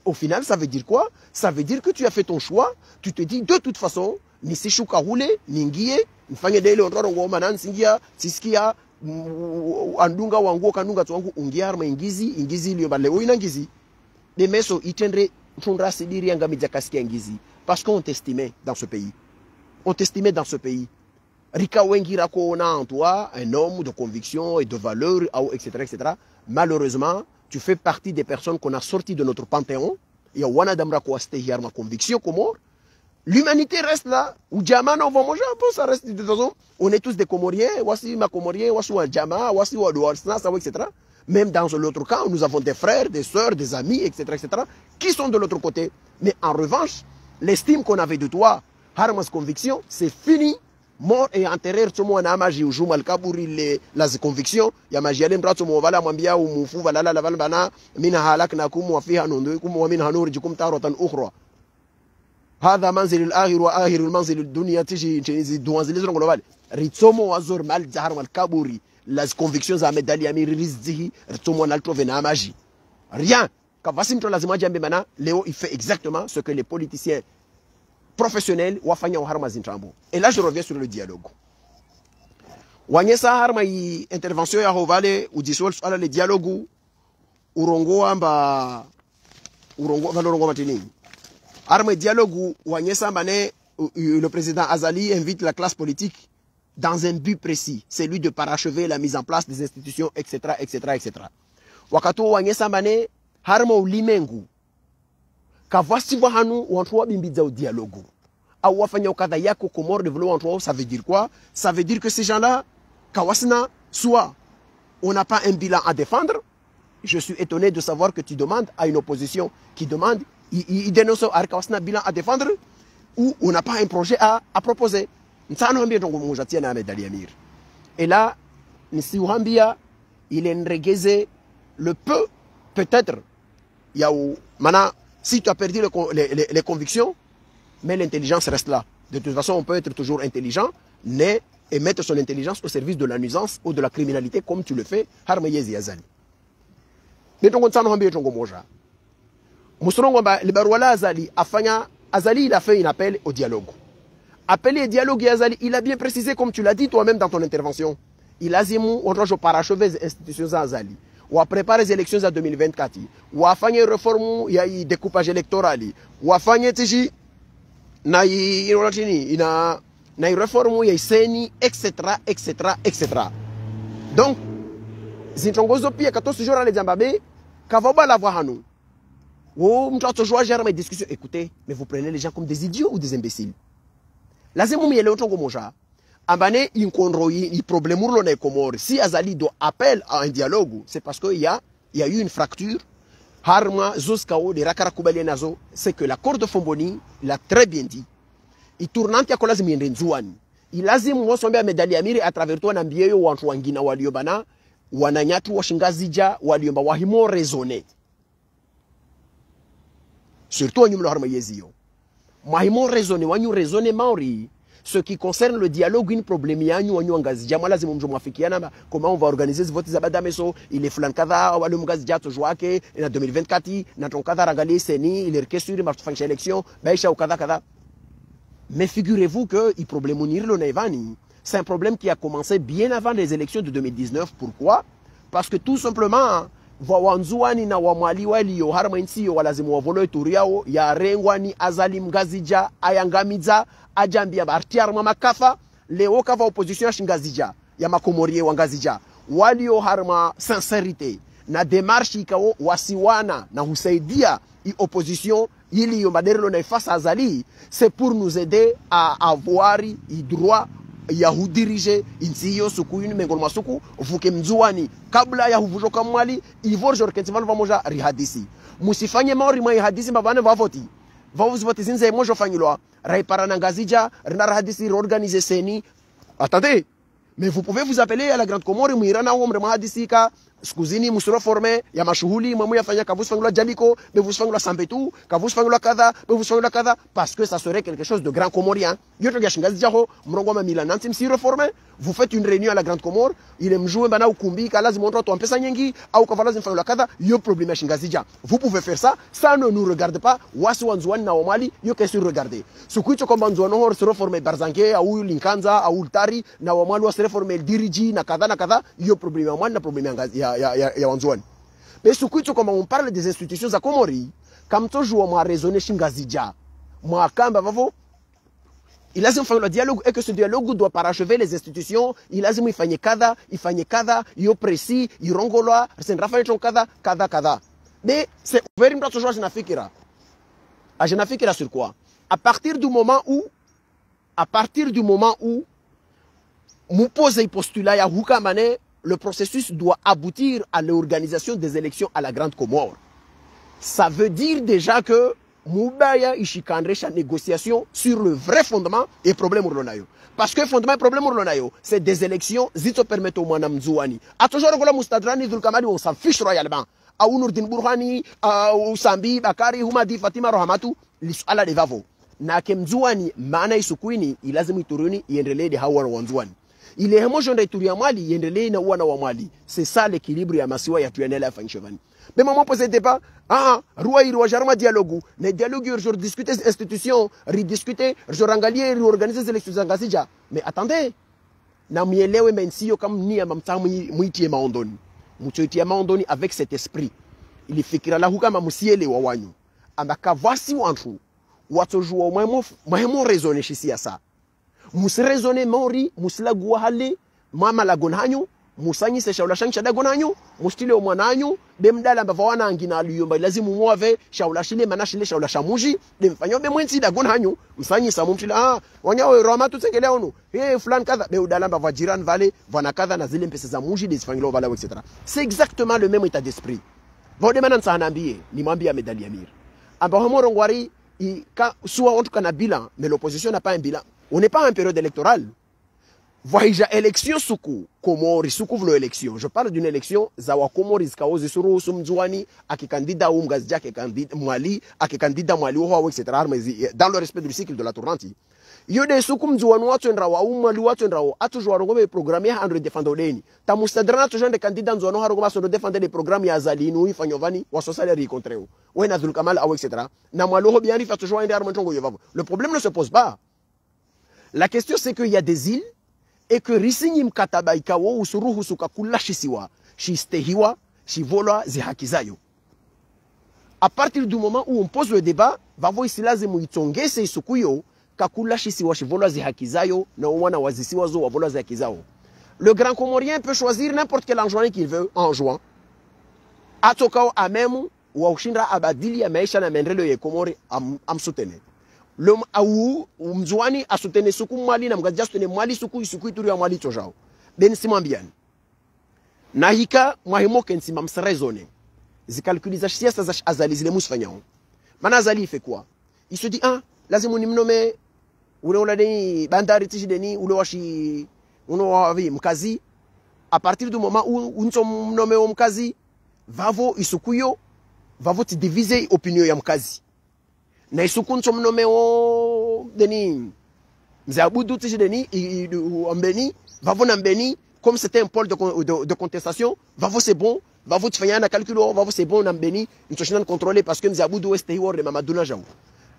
Au final, ça veut dire quoi? Ça veut dire que tu as fait ton choix. Tu te dis, de toute façon, ni sishuka roule, ni ngie, nifanye dele ondoro ngoma nan singia, siskia, andunga wangu kanunga tuangu ungia arma ingizi liyo bale oina ingizi. Les meso itendre fondra sidiri yanga midjakaskia ingizi. Parce qu'on t'estimait dans ce pays. On t'estimait dans ce pays. Rika wengira ko na en toi un homme de conviction et de valeur, etc., etc. Malheureusement, tu fais partie des personnes qu'on a sorties de notre panthéon. Il y a wana damra ko aste hier ma conviction Comore. L'humanité reste là. Ou Djamana, on va manger un peu, ça reste de toute façon. On est tous des Comoriens. Voici ma Comorien, voici un Djama, voici un Douarsna, etc. Même dans l'autre cas, nous avons des frères, des sœurs, des amis, etc., etc. qui sont de l'autre côté. Mais en revanche, l'estime qu'on avait de toi, Harmas conviction, c'est fini. Mort et enterré, tout le monde a magie, ou joue mal kabouri les convictions. Il y a magie, il y a un peu de mambia ou moufu, voilà la valbana, mina halak na kumu afiha nundu, kumu min hanur jikum tarotan ukhra. هذا منزل الآخر وآخر المنزل الدنيا تيجي دوانزل زرق global. ريتسومو وازور مال جهر مال كابوري. Les convictions à Medali Amir Rizzi, retourne à trouver na magie. Rien. Quand Vassim Tolazima Djambe Mana, Léo, il fait exactement ce que les politiciens professionnels wafanya au Harma Zintrambo. Et là, je reviens sur le dialogue. Wanyesa Harma yi intervention ya Hovale ou dissolve ala le dialogue urongo amba urongo valorongo matini. Harma dialogue Wanyesa Mane, le président Azali invite la classe politique dans un but précis, celui de parachever la mise en place des institutions, etc., etc., etc. Wakato Wanyesa Mane, Harma ulimengu. Kavasi wahanu wantuwa bimbiza au dialogue. Au wafanya ukada yako Comore de vouloir wantuwa, ça veut dire quoi? Ça veut dire que ces gens-là, kawasina, soit on n'a pas un bilan à défendre. Je suis étonné de savoir que tu demandes à une opposition qui demande, il dénonce à kawasina bilan à défendre, ou on n'a pas un projet à proposer. Et là, Nsi Uhambia, il est nregeze le peu, peut-être, il y a où, maintenant, si tu as perdu les convictions, mais l'intelligence reste là. De toute façon, on peut être toujours intelligent, mais et mettre son intelligence au service de la nuisance ou de la criminalité, comme tu le fais, Harmayezi Azali. Mais donc, on s'en a bien moja. Mousrongo, le Barouala Azali, Azali, il a fait un appel au dialogue. Appelé dialogue Azali, il a bien précisé, comme tu l'as dit toi-même dans ton intervention. Il a dit, on doit parachever les institutions Azali. Ou à préparer les élections en 2024. Ou à faire une réforme, il y a un découpage électoral. Ou à faire une réforme, il y a CENI, etc., etc., etc. Donc, Zintongozo Pia, 14 jours à l'Edzambabe, Kavaba la voix à nous. Oh, m't'as joué à gérer mes discussions. Écoutez, mais vous prenez les gens comme des idiots ou des imbéciles. La Zemmoumi est le Tongo Moja. Ambane, il y a problème pour les Comores. Si Azali doit appeler à un dialogue, c'est parce qu'il y a eu une fracture. Harma, Zoskao, de Rakarakoubali Nazo, c'est que l'accord de Fomboni, il a très bien dit. Il tourne à Kolas Mindenzouani. Il a dit, moi, sombe à Medali Amiri à travers toi, Nambieyo, ou Antoangina, Waliobana, ou Ananyatu, Washingazija, Waliomba, Wahimo raisonné. Surtout, nous l'avons yezio. Mahimo raisonné, ou raisonné Maori. Ce qui concerne le dialogue, une problème, comment on va organiser ce vote, il est flancada, il est en 2024, il est sur une élection, mais figurez-vous que le problème, c'est un problème qui a commencé bien avant les élections de 2019. Pourquoi? Parce que tout simplement, Wawanzuani na wamali wali yo harma insi yo walazimu wavolo turiao ya rengwani azali mgazija ayangamiza ajambia bartiar mama kafa leo kava opposition ya shingazija ya makomorie wangazija wali yo harma sincérité na démarche ikawo wasiwana na husaidia i opposition ili yo maderlo na face azali, c'est pour nous aider à avoir i droit ya hudirije insi yo suku yuni mengol masuku vuke mzuani kabla ya huvujoka mwali ivor jorkentival vamoja rihadisi musifanye maori mwa hadisi mbavane vavoti vavuzvoti zinze mojo fanyilwa raiparana ngazija rina hadisi réorganiser seni. Attendez, mais vous pouvez vous appeler à la Grande Comore muirana omre mahadisi ka skuzini musuro forme ya mashuhuli mwamu yafanya kavusi fangula Jaliko, bevusi fangula Sambetu, kavusi fangula kadha, bevusi fangula kadha, parce que ça serait quelque chose de grand comorien. Yoto ya shingazi jao, mrongo ma mila nanti msi reforme, vous faites une réunion à la Grande Comore, il aime jouer bana ukumbi, kalazi montre toi pesa nyengi, au kavalazi fangula kadha, yo problème ya shingazi ja. Vous pouvez faire ça, ça ne nous regarde pas, wasi wanzuani na wamali, yo qu'est-ce que regarder. Sukuicho komba nzuano hor se reforme Barzange, au Linkanza, au Ultari, na wamali wa se reforme Diriji, na kadha, yo problème ya wamali na problème ya wanzuani. Mais sukuicho komba on parle des institutions za Komori, comme toujours moi raisonner shingazi ja. Moi kamba vavo, il a fait le dialogue et que ce dialogue doit parachever les institutions. Il a dit il fanye kada, yo précis, il rongoloa, c'est Raphaël kada. Mais c'est ouvert une autre chose à Nafikira. À Nafikira sur quoi? À partir du moment où nous posons postulat ya Hukamane, le processus doit aboutir à l'organisation des élections à la Grande Comore. Ça veut dire déjà que Moubaya ishikandre cha négociation sur le vrai fondement et problème urlonayo. Parce que fondement et problème urlonayo, c'est des élections zito permettent au mwana mzuani. A toujours regola mustadrani dhulkamadi on s'en fiche royalement. A Nurdin Burhani, a Sambi, Bakari, Humadi, Fatima, Rohamatu, l'isuala de vavo. Na kemzuani, maana isukuini, ilazimu ituruni, iendelee de hawa wanzuani. Il est homogené de Turia Mali, iendelee na wana wa Mali. C'est ça l'équilibre ya masiwa ya tuyanela ya fanchevani. Mais maman posait débat, Roi Jarma dialogue, les dialogues, je discuter des institutions, rediscuter, je rangalier, organiser les élections en mais attendez, na mielewe mensio comme ni à mamtamu muitie maondoni. Muitie maondoni avec cet esprit. Il fikira la huka mamusiele wa wanyu. Amaka voici wanchu. Watojua mwemo raisonner ici à ça. Mus raisonner mori, musla guahale, mama la gonhanyo. Musanyi se shaula shangisha dagonanyo, mustile omwananyo, bemdala mbavawana angina aliyomba lazimu muave, shaula shile manashile shaula shamuji, demfanyo bemwenzi dagonanyo, msanyi samumtila wanyawe roma tutsekele onu. Fulan kadha, beudala mbavajiran vale, vana kadha na zile mpese za muji desfangilo vala etc. C'est exactement le même état d'esprit. Vode manan sa hanambie, ni mwambie Medali Amir. Amba homo rongwari soit en tout cas un bilan, mais l'opposition n'a pas un bilan. On n'est pas en période électorale. Voyez élection soukou, Komori soukou vlo élection. Je parle d'une élection zawa Komori zikaozi suru sumzuani aki candidat ou mgazja aki candidat Mwali aki candidat Mwali ou etc. Dans le respect du cycle de la tournante. Yode soukou mzuani watu enrawa ou Mwali watu enrawa atu joueur ngome programme ya andre défendre leni. Ta mustadran tu jeune candidat nzuano harogoma so défendre les programmes ya Zalinu ifanyovani wa sociale contre ou na Zulkamal ou etc. Na Mwali ho bien fa toujours ende armantongo yevavo. Le problème ne se pose pas. La question c'est qu'il y a des îles et que risinyi mkataba ikawo usuruhu sukakula shisiwa, shistehiwa, shivolwa zihakizayo. À partir du moment où on pose le débat, vavo isilaze muitongese isukuyo, kakula shisiwa shivolwa zihakizayo, na uwana wazisiwa zo wavolwa zihakizao. Le Grand Comorien peut choisir n'importe quel enjoint qu'il veut, enjoint. Atokao amemu, wa ushindra abadili ya maisha na menrelo ye Komori amsutene. Le aou mzwani asutene suku Mwali na mgazia sutene Mwali suku ituri ya Mwali tojao. Ben simambian. Nahika mwahimo kensi mamsrezone. Zikalkuliza siasa za Azali zile musfanyao. Mana Azali fait quoi? Il se dit lazima nimnome ule ulani bandari tishideni ule washi uno wavi mkazi. À partir du moment où unso mnome o mkazi, vavo isukuyo, vavo ti diviser opinion ya mkazi. Na isuku somnome o deni mzabudu tishi deni ambeni vavo na mbeni comme c'était un pôle de contestation vavo c'est bon vavo tfanyana calculo vavo c'est bon na mbeni ntoshina contrôler parce que mzabudu weste hiwo de mamaduna jao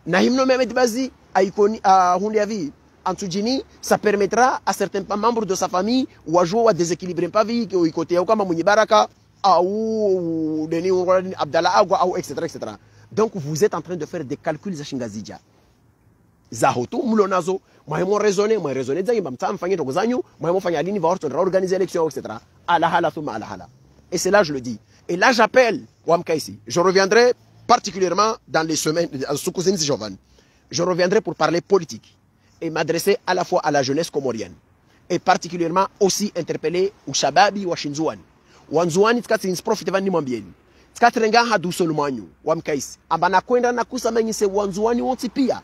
na himno Mehmet Bazi aikoni a hundiavi antujini ça permettra à certains membres de sa famille ou à jouer à déséquilibrer pas vie au côté au kama munyi baraka ou deni Abdallah Agwa ou etc. Donc vous êtes en train de faire des calculs za Shingazija. Zahoto mulonazo, moi raisonner za imamta mfanye ndogo zanyu, moi fanya lini va organiser l'élection etc. Alahala thumma alahala. Et c'est là je le dis. Et là j'appelle Wamkaisi. Je reviendrai particulièrement dans les semaines Soukouzine Jovan. Je reviendrai pour parler politique et m'adresser à la fois à la jeunesse comorienne et particulièrement aussi interpeller Ushababi wa Shinzuan. Wanzuani tkati profite vani mwambieni. Skatrenga hadu solumanyu Wamkaisi ambana kwenda na kusamenyise wanzuani wonti pia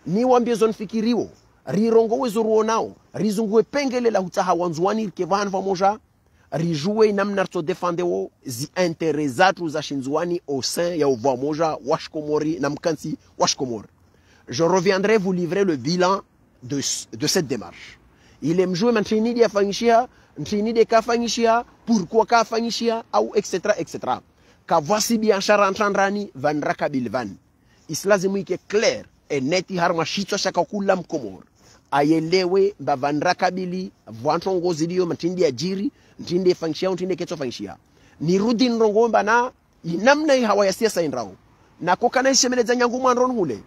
ni wambie zon fikiriwo rirongo wezoruo nao rizungue pengele la hutaha wanzuani kevan vamoja rijue namna to defendeo zi intérêts zatu za shinzwani au sein ya uvwa moja washkomori na mkansi washkomori. Je reviendrai vous livrer le bilan de cette démarche. Il est mjue mantrini dia fanyishia, ntrini ka fanyishia, pourquoi ka fanyishia au etc etc. Ka voici biashara ntandrani van rakabil van. Islazimu ike clair et neti harma shitwa shaka kula mkomor. Ayelewe ba van rakabili vwantongo zidio mantindi ajiri, ntinde fanyishia, ntinde ketso fanyishia. Nirudi nrongo mbana inamna hawa ya siasa inrao. Na kokana ishemeleza nyangu mwanron hule.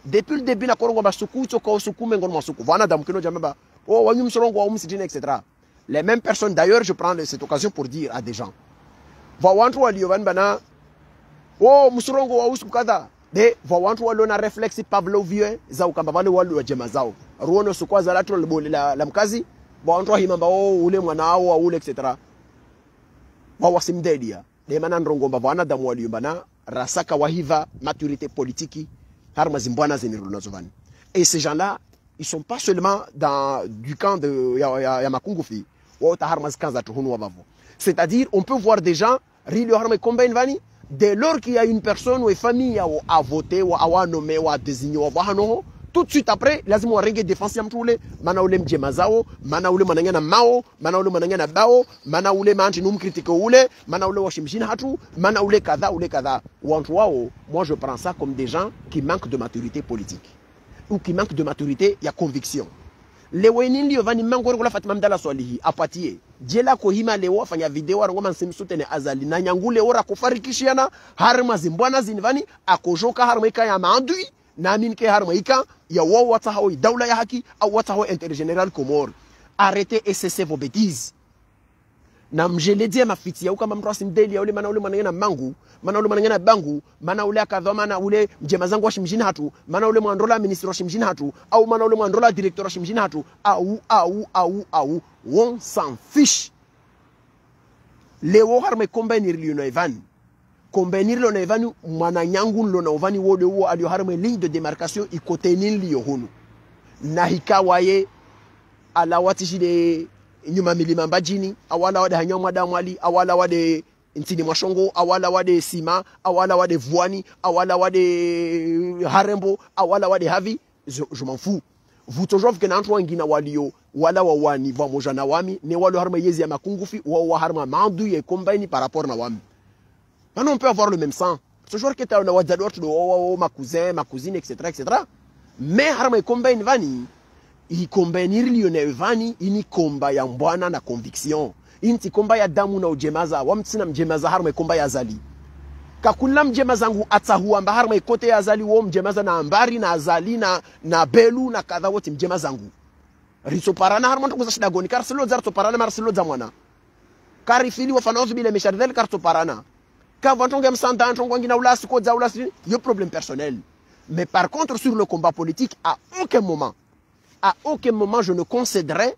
Depuis le début, na korongo basuku to ko sukume ngon masuku. Vana dam kino jamaba. Oh wanyum sorongo wa umsitine etc. Les mêmes personnes d'ailleurs, je prends cette occasion pour dire à des gens. Va wantu waliovan bana. Oh musorongo wa usu kada. De va wantu walona réflexe pavlovien za ukamba vale walu wa jema zao. Ruono sukwa za latro la mkazi. Va wantu himamba oh ule mwanao wa ule etc. Wa wasimdedia. De manan rongomba vana dam waliobana rasaka wahiva maturité politique. Et ces gens-là, ils ne sont pas seulement du camp de Yamakungufi. C'est-à-dire, on peut voir des gens, dès lors qu'il y a une personne ou une famille à voter, ou à nommer, ou à désigner, tout de suite après, lazima warenge défense ya mtu ule, mana ule mjemazao, mana ule manangana mao, mana ule manangana bao, mana ule manchi numkritike ule, mana ule washimjina hatu, mana ule kadha, ule kadha. Wantu wao, moi je prends ça comme des gens qui manquent de maturité politique. Ou qui manquent de maturité, ya conviction. Lewe nili yovani mangori kula Fatima Mdala Swalihi, apatie. Jela kohima lewa fanya video arongoma nsimsute ne azali. Na nyangule ora kufarikishiana, harma zimbwana zinvani, akojoka harma ika ya maandui, na min ke harma ika, ya wao watahawa daula ya haki, au watahawa intergénéral Comore. Arrêtez et cessez vos bêtises. Na mjeledi ya mafiti ya ukama mtu asimdeli ya ule mana ule manangena mangu, mana ule manangena bangu, mana ule akadha mana ule mjemazangu wa shimjini hatu, mana ule mwandola ministro wa shimjini hatu, au mana ule mwandola directeur wa shimjini hatu, on s'en fiche. Lewo harme kombenir liyo na Ivan. Kombenir liyo na Ivan, mana nyangu liyo na Ivani wode uo aliyo harme ligne de démarcation ikotenin liyo hunu. Na hikawaye alawatishi de nyuma milima mbajini, awala wade hanyama damwali, awala wade ntini mwashongo, awala wade sima, awala wade vuani, awala wade harembo, awala wade havi, je m'en fous. Vous toujours que n'entre wangina walio, wala wawani, wa moja na wami, ne walo harma yezi ya makungufi, wa harma mandu ye combine par rapport na wami. Maintenant on peut avoir le même sang. Toujours que t'as un wadador, tu dois ma cousin, ma cousine, etc., etc. Mais harma combine vani, i kombenir liyo na Evani, ini komba ya mbwana na conviction. Inti komba ya damu na ujemaza, wamtsina mjemaza harma komba ya azali. Kakula mjemaza ngu atahuwa mba harma kote ya azali wo mjemaza na ambari na azali na belu na kadha wote mjemaza ngu. Riso parana harma ntukuza shidagoni, karsilo zarto parana marsilo zamwana. Karifili wafanozu bile meshardel karto parana. Kavantonga msanda antonga ngina ulasi kodza ulasi, yo problème personnel. Mais par contre sur le combat politique, à aucun moment je ne concéderai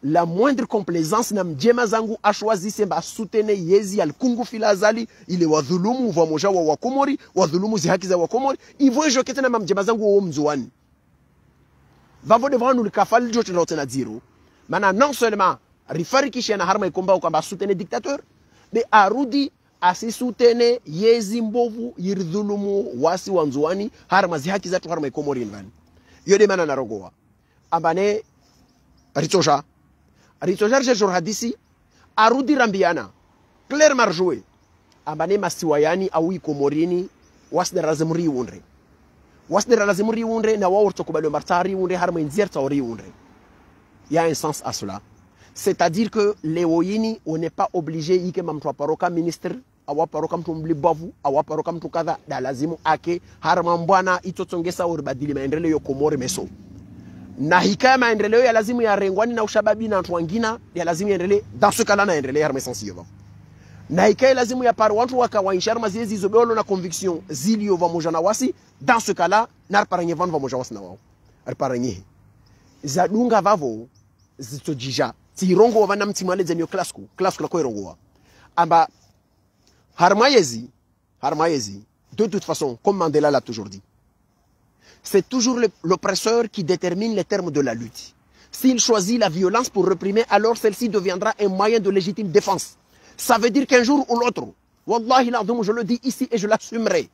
la moindre complaisance na mjema zangu ashwazi semba sutene yezi alkungu filazali ile wadhulumu wa moja wa wakomori wadhulumu zihaki za wakomori ivo jokete na mjema zangu wa mzuani vavo devant nous le kafal jote na tena zero mana non seulement rifarikisha na harma ikomba kwamba sutene dictateur mais arudi asisutene yezi mbovu yirdhulumu wasi wa mzuani harma zihaki za tu harma ikomori ndani yode mana narogoa ambane Ritosha Jejor hadisi arudi rambiana clair marjoue ambane masiwayani au ikomorini wasdera lazimri wundre na wao tokubalo martari wundre harma inzierta ori wundre. Il y a un sens à cela, c'est-à-dire que les oyini on n'est pas obligé yike mamtwa paroka ministre awa paroka mtu mlibavu awa paroka mtu kadha da lazimu ake harma mbwana itotongesa uribadili maendeleo yo Komori meso. Na hikaya maendeleo ya lazimu ya rengwani na ushababi na watu wengine ya lazimu yaendelee dans ce cas-là na endelee harma sensiyo. Na hikaya lazimu ya paru watu wakawaishar maziezi zobelo na conviction zilio va moja na wasi dans ce cas-là na paranye van va moja wasi na wao. Paranye zadunga vavo zitojija tirongo wa vana mtimale zenyo klasku na koirongoa amba harmayezi de toute façon comme Mandela l'a toujours dit. C'est toujours l'oppresseur qui détermine les termes de la lutte. S'il choisit la violence pour réprimer, alors celle-ci deviendra un moyen de légitime défense. Ça veut dire qu'un jour ou l'autre, wallahi l'azim, je le dis ici et je l'assumerai,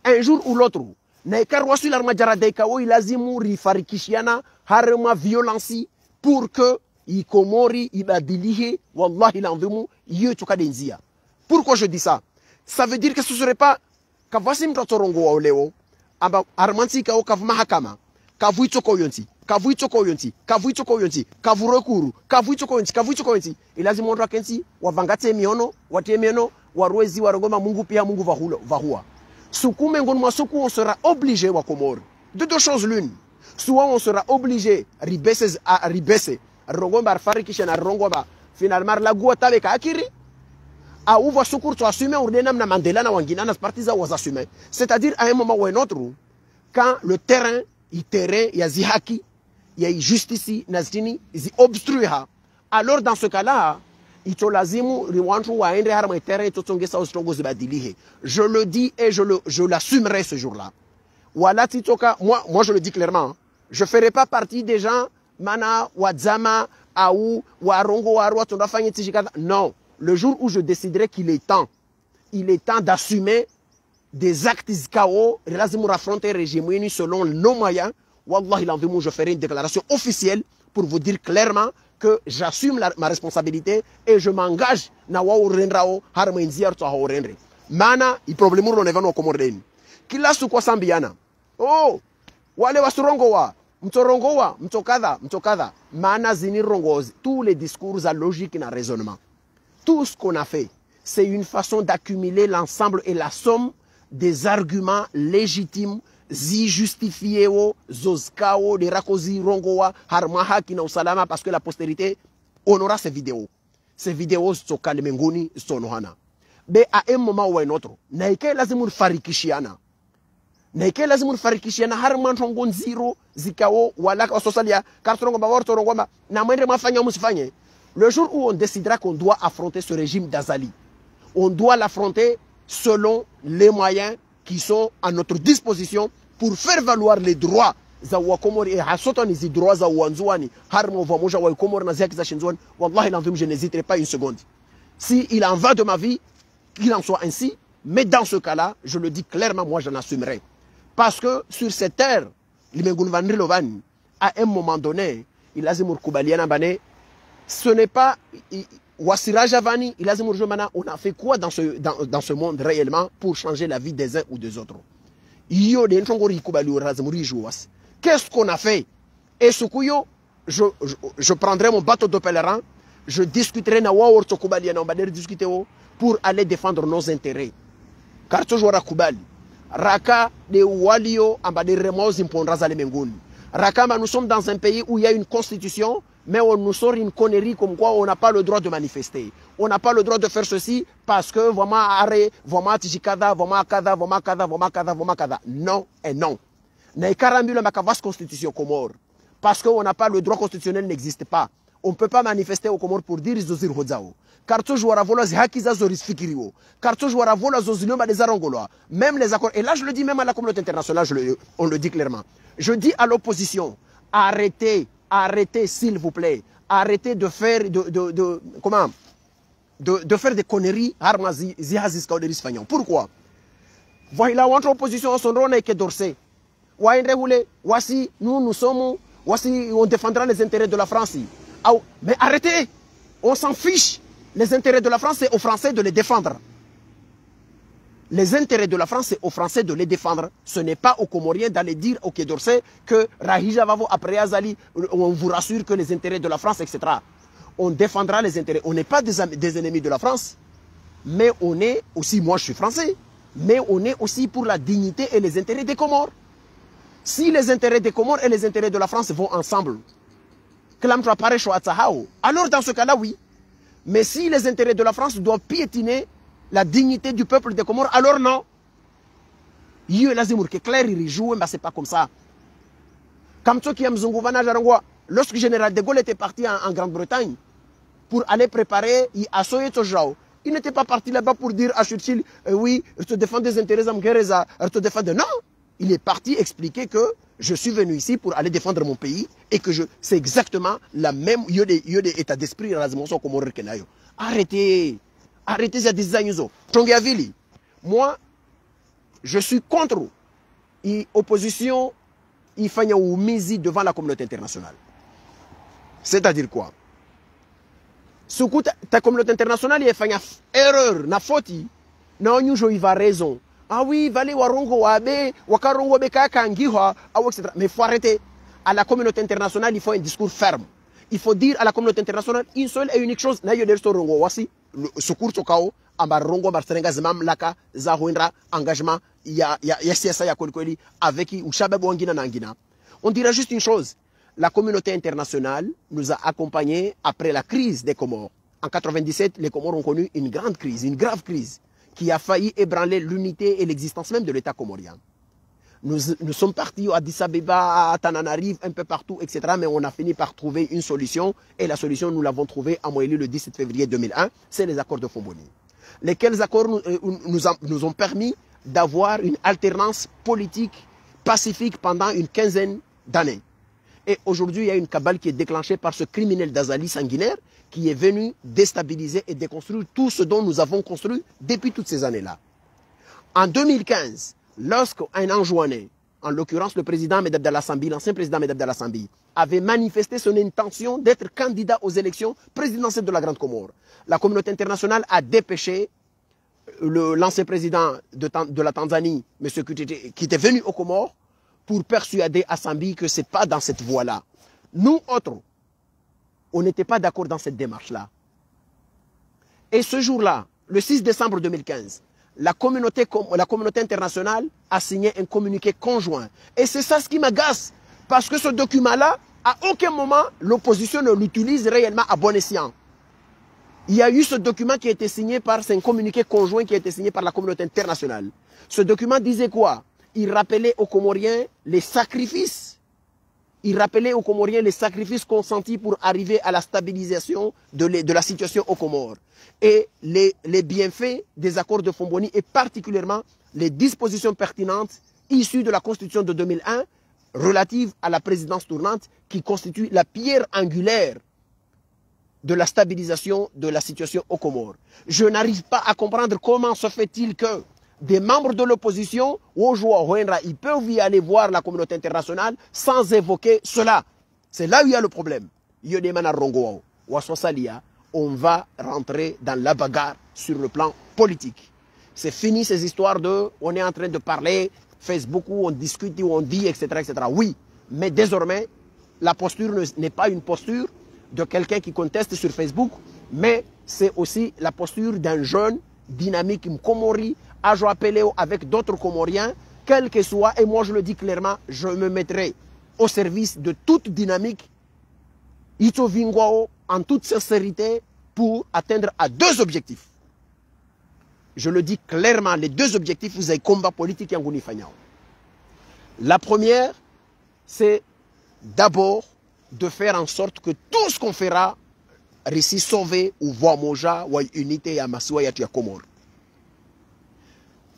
un jour ou l'autre, naïkarwasu l'armajara daikawo ilazimu rifarikishiana harema violence pour que ikomori ibadilihe wallahi l'azim yetukadenzia. Pourquoi je dis ça? Ça veut dire que ce ne serait pas kavasim torongo wa oleo amba armanti kao kavmahakama kavuitoko yonti kavuitoko yonti kavuitoko yonti kavurekuru kavuitoko yonti ilazimu ndo akensi wavangate miono watie miono warwezi warongoma Mungu pia Mungu vahua sukume ngonu masuku on sera obligé wa Comore de deux choses l'une, soit on sera obligé ribese rongomba arfarikisha na rongomba finalement la gua tabe ka akiri a où va secours tu assumer on na Mandela na wangina na partiza was assumer, c'est-à-dire à un moment ou un autre quand le terrain il y a zihaki il y a justice nazini zi obstruha, alors dans ce cas-là itolazimu riwantu waende harma terrain totsongesa ostrongo zibadilihe. Je le dis et je l'assumerai ce jour-là. Wala titoka moi je le dis clairement, je ferai pas partie des gens mana wadzama au warongo warwa tondafanye tijikata. Non, le jour où je déciderai qu'il est temps d'assumer des actes KO, relativement affronter le régime selon nos moyens. Wallahi l'envie, je ferai une déclaration officielle pour vous dire clairement que j'assume ma responsabilité et je m'engage na wa urendrao harma inziar to horendre. Mana i problemu ro nevano komordeni. Kila sukwa sambiana. Oh, wale wasurongowa, mtorongowa, mtokadha. Mana zini rongozi. Tous les discours à logique et à raisonnement. Tout ce qu'on a fait, c'est une façon d'accumuler l'ensemble et la somme des arguments légitimes, zi justifiés, zozkao, de rakozi rongowa, harmaha kina usalama, parce que la postérité honora ces vidéos. Ces vidéos sont kalemenguni, sonohana. Mais à un moment ou à un autre, naike lazimur farikishiana. Naike lazimur farikishiana, harman rongon zero, zikao, wala ososalia, kartongo bawar torongoma, na mwendre mafanya musifanye. Le jour où on décidera qu'on doit affronter ce régime d'Azali, on doit l'affronter selon les moyens qui sont à notre disposition pour faire valoir les droits za Wakomori et hasotani zi droits za Wanzuani, harmo vamoja wa Komori na zaki za Shinzwani. Wallahi l'envie, je n'hésiterai pas une seconde. Si il en va de ma vie, qu'il en soit ainsi, mais dans ce cas-là, je le dis clairement, moi j'en assumerai. Parce que sur cette terre, à un moment donné, il a dit ce n'est pas Wassira Javani, il a dit on a fait quoi dans ce monde réellement pour changer la vie des uns ou des autres? Qu'est-ce qu'on a fait? Et ce coup, je prendrai mon bateau de pèlerin, je discuterai pour aller défendre nos intérêts. Car toujours à Kubali, Raka de Walio ambade Remos impondra Menguni. Raka, nous sommes dans un pays où il y a une constitution, mais on nous sort une connerie comme quoi on n'a pas le droit de manifester. On n'a pas le droit de faire ceci parce que vraiment arrêt, vraiment tijikada, vraiment kada, vraiment kada, vraiment kada, vraiment kada. Non et non. Naïkarambula makavas constitution Comore. Parce qu'on n'a pas le droit constitutionnel n'existe pas. On ne peut pas manifester au Comore pour dire Zozir Hodzao. Car toujours vola hakiza zoris fikirio. Car toujours vola zoziloma des arangolois. Même les accords. Et là je le dis même à la communauté internationale, on le dit clairement. Je dis à l'opposition, arrêtez s'il vous plaît. Arrêtez de faire de faire des conneries. Pourquoi? Voilà, entre opposition en son rôle et que d'Orsay. Voici, nous sommes, voici, on défendra les intérêts de la France. Mais arrêtez, on s'en fiche. Les intérêts de la France, c'est aux Français de les défendre. Les intérêts de la France, c'est aux Français de les défendre. Ce n'est pas aux Comoriens d'aller dire au Quai d'Orsay que Rahija Vavo après Azali, on vous rassure que les intérêts de la France, etc. On défendra les intérêts. On n'est pas des ennemis de la France, mais on est aussi, moi je suis français, mais on est aussi pour la dignité et les intérêts des Comores. Si les intérêts des Comores et les intérêts de la France vont ensemble, alors dans ce cas-là, oui. Mais si les intérêts de la France doivent piétiner la dignité du peuple des Comores, alors non. C'est pas comme ça. Lorsque le général de Gaulle était parti en Grande-Bretagne pour aller préparer, il n'était pas parti là-bas pour dire à Churchill, oui, je te défends des intérêts américains, je te défends de... Non, il est parti expliquer que je suis venu ici pour aller défendre mon pays et que c'est exactement la même état d'esprit. Arrêtez. Arrêtez ces designs. Moi, je suis contre l'opposition devant la communauté internationale. C'est-à-dire quoi? Ta communauté internationale il fait une erreur, na faute, na onyujo il va raison. Ah oui, vale warongo wabe, wakarongo wabe kakangiwa, etc. Mais il faut arrêter. À la communauté internationale, il faut un discours ferme. Il faut dire à la communauté internationale une seule et unique chose. Na yoder so rongo wasi, secours tokao, amba rongo barserenga zmam laka, zahoindra, engagement, ya siasa ya kweli avec ushabe wangina na ngina. On dira juste une chose. La communauté internationale nous a accompagnés après la crise des Comores. En 97, les Comores ont connu une grande crise, une grave crise, qui a failli ébranler l'unité et l'existence même de l'État comorien. Nous sommes partis à Addis Abeba, à Tananarive, un peu partout, etc. Mais on a fini par trouver une solution. Et la solution, nous l'avons trouvée à Moélie le 17 février 2001. C'est les accords de Fomboni. Lesquels accords nous ont permis d'avoir une alternance politique pacifique pendant une quinzaine d'années. Et aujourd'hui, il y a une cabale qui est déclenchée par ce criminel d'Azali sanguinaire qui est venu déstabiliser et déconstruire tout ce dont nous avons construit depuis toutes ces années-là. En 2015, lorsqu'un Anjouanais, en l'occurrence le président Medab Dalasambi, l'ancien président Medab Dalasambi, avait manifesté son intention d'être candidat aux élections présidentielles de la Grande Comore, la communauté internationale a dépêché l'ancien président de la Tanzanie, M. Kutete, qui était venu aux Comores, pour persuader Assambi que ce n'est pas dans cette voie-là. Nous, autres, on n'était pas d'accord dans cette démarche-là. Et ce jour-là, le 6 décembre 2015, la communauté internationale a signé un communiqué conjoint. Et c'est ça ce qui m'agace. Parce que ce document-là, à aucun moment, l'opposition ne l'utilise réellement à bon escient. Il y a eu ce document qui a été signé c'est un communiqué conjoint qui a été signé par la communauté internationale. Ce document disait quoi? Il rappelait aux Comoriens les sacrifices. Il rappelait aux Comoriens les sacrifices consentis pour arriver à la stabilisation de la situation aux Comores. Et les bienfaits des accords de Fomboni et particulièrement les dispositions pertinentes issues de la Constitution de 2001 relatives à la présidence tournante qui constitue la pierre angulaire de la stabilisation de la situation aux Comores. Je n'arrive pas à comprendre comment se fait-il que des membres de l'opposition, ils peuvent y aller voir la communauté internationale sans évoquer cela. C'est là où il y a le problème. On va rentrer dans la bagarre sur le plan politique. C'est fini ces histoires de on est en train de parler, Facebook où on discute, où on dit, etc., etc. Oui, mais désormais, la posture n'est pas une posture de quelqu'un qui conteste sur Facebook, mais c'est aussi la posture d'un jeune dynamique Comori, à jouer avec d'autres Comoriens, quel que soit, et moi je le dis clairement, je me mettrai au service de toute dynamique Ito Vingwao en toute sincérité pour atteindre à deux objectifs. Je le dis clairement, les deux objectifs, vous avez combat politique en Gounifanyao. La première, c'est d'abord de faire en sorte que tout ce qu'on fera réussit sauver ou voir moja ou unité ya masiwa ya Comore.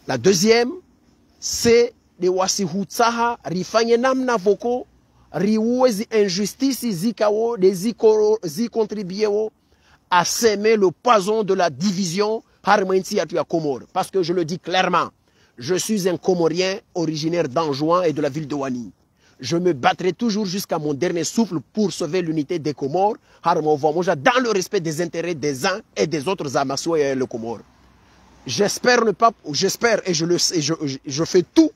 La deuxième, c'est de wasihutsaha rifanye namna voko riwezi injustice zikao zi contribuer à semer le poison de la division harmonie ya Comore. Parce que je le dis clairement, je suis un Comorien originaire d'Anjouan et de la ville de Wani. Je me battrai toujours jusqu'à mon dernier souffle pour sauver l'unité des Comores, dans le respect des intérêts des uns et des autres Amasso et le Comore. J'espère ne pas, j'espère et je fais tout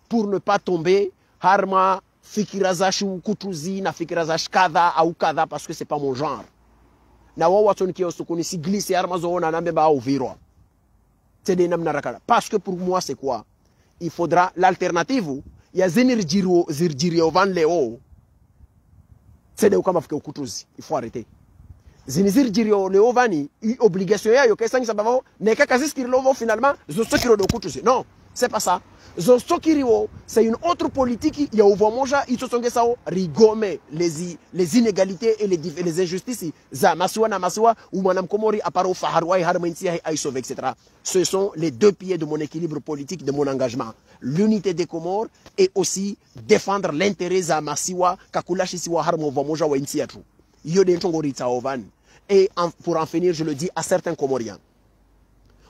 pour ne pas tomber harma fikirazash ou kutuzi na fikirazash kada ou kada parce que c'est pas mon genre. Na wa watson ki osukuni si glisse harma zo na nambe ba oviro. C'est des namna rakala. Parce que pour moi c'est quoi? Il faudra l'alternative. Il y a Zirjirio Van Leo. C'est des kama fike kutuzi. Il faut arrêter. Zirjirio Leo Vani, obligation ya yo kesa ni sababu ne kaka ziskiri lovo finalement zo sokiro do kutuzi. Non. C'est pas ça. Zostokiriwo, c'est une autre politique. Il y a Ouvamoja, il se sont rigomé les inégalités et les injustices. Za Maswa na Maswa, ou Manam Komori, Aparo Faharwai, Harmentia et Aïsov, etc. Ce sont les deux piliers de mon équilibre politique, de mon engagement. L'unité des Comores et aussi défendre l'intérêt za Masiwa, Kakulashi Siwa Harmo Vamoja wa Intiatru. Yode Chongori Tsaovan. Et pour en finir, je le dis à certains Comoriens.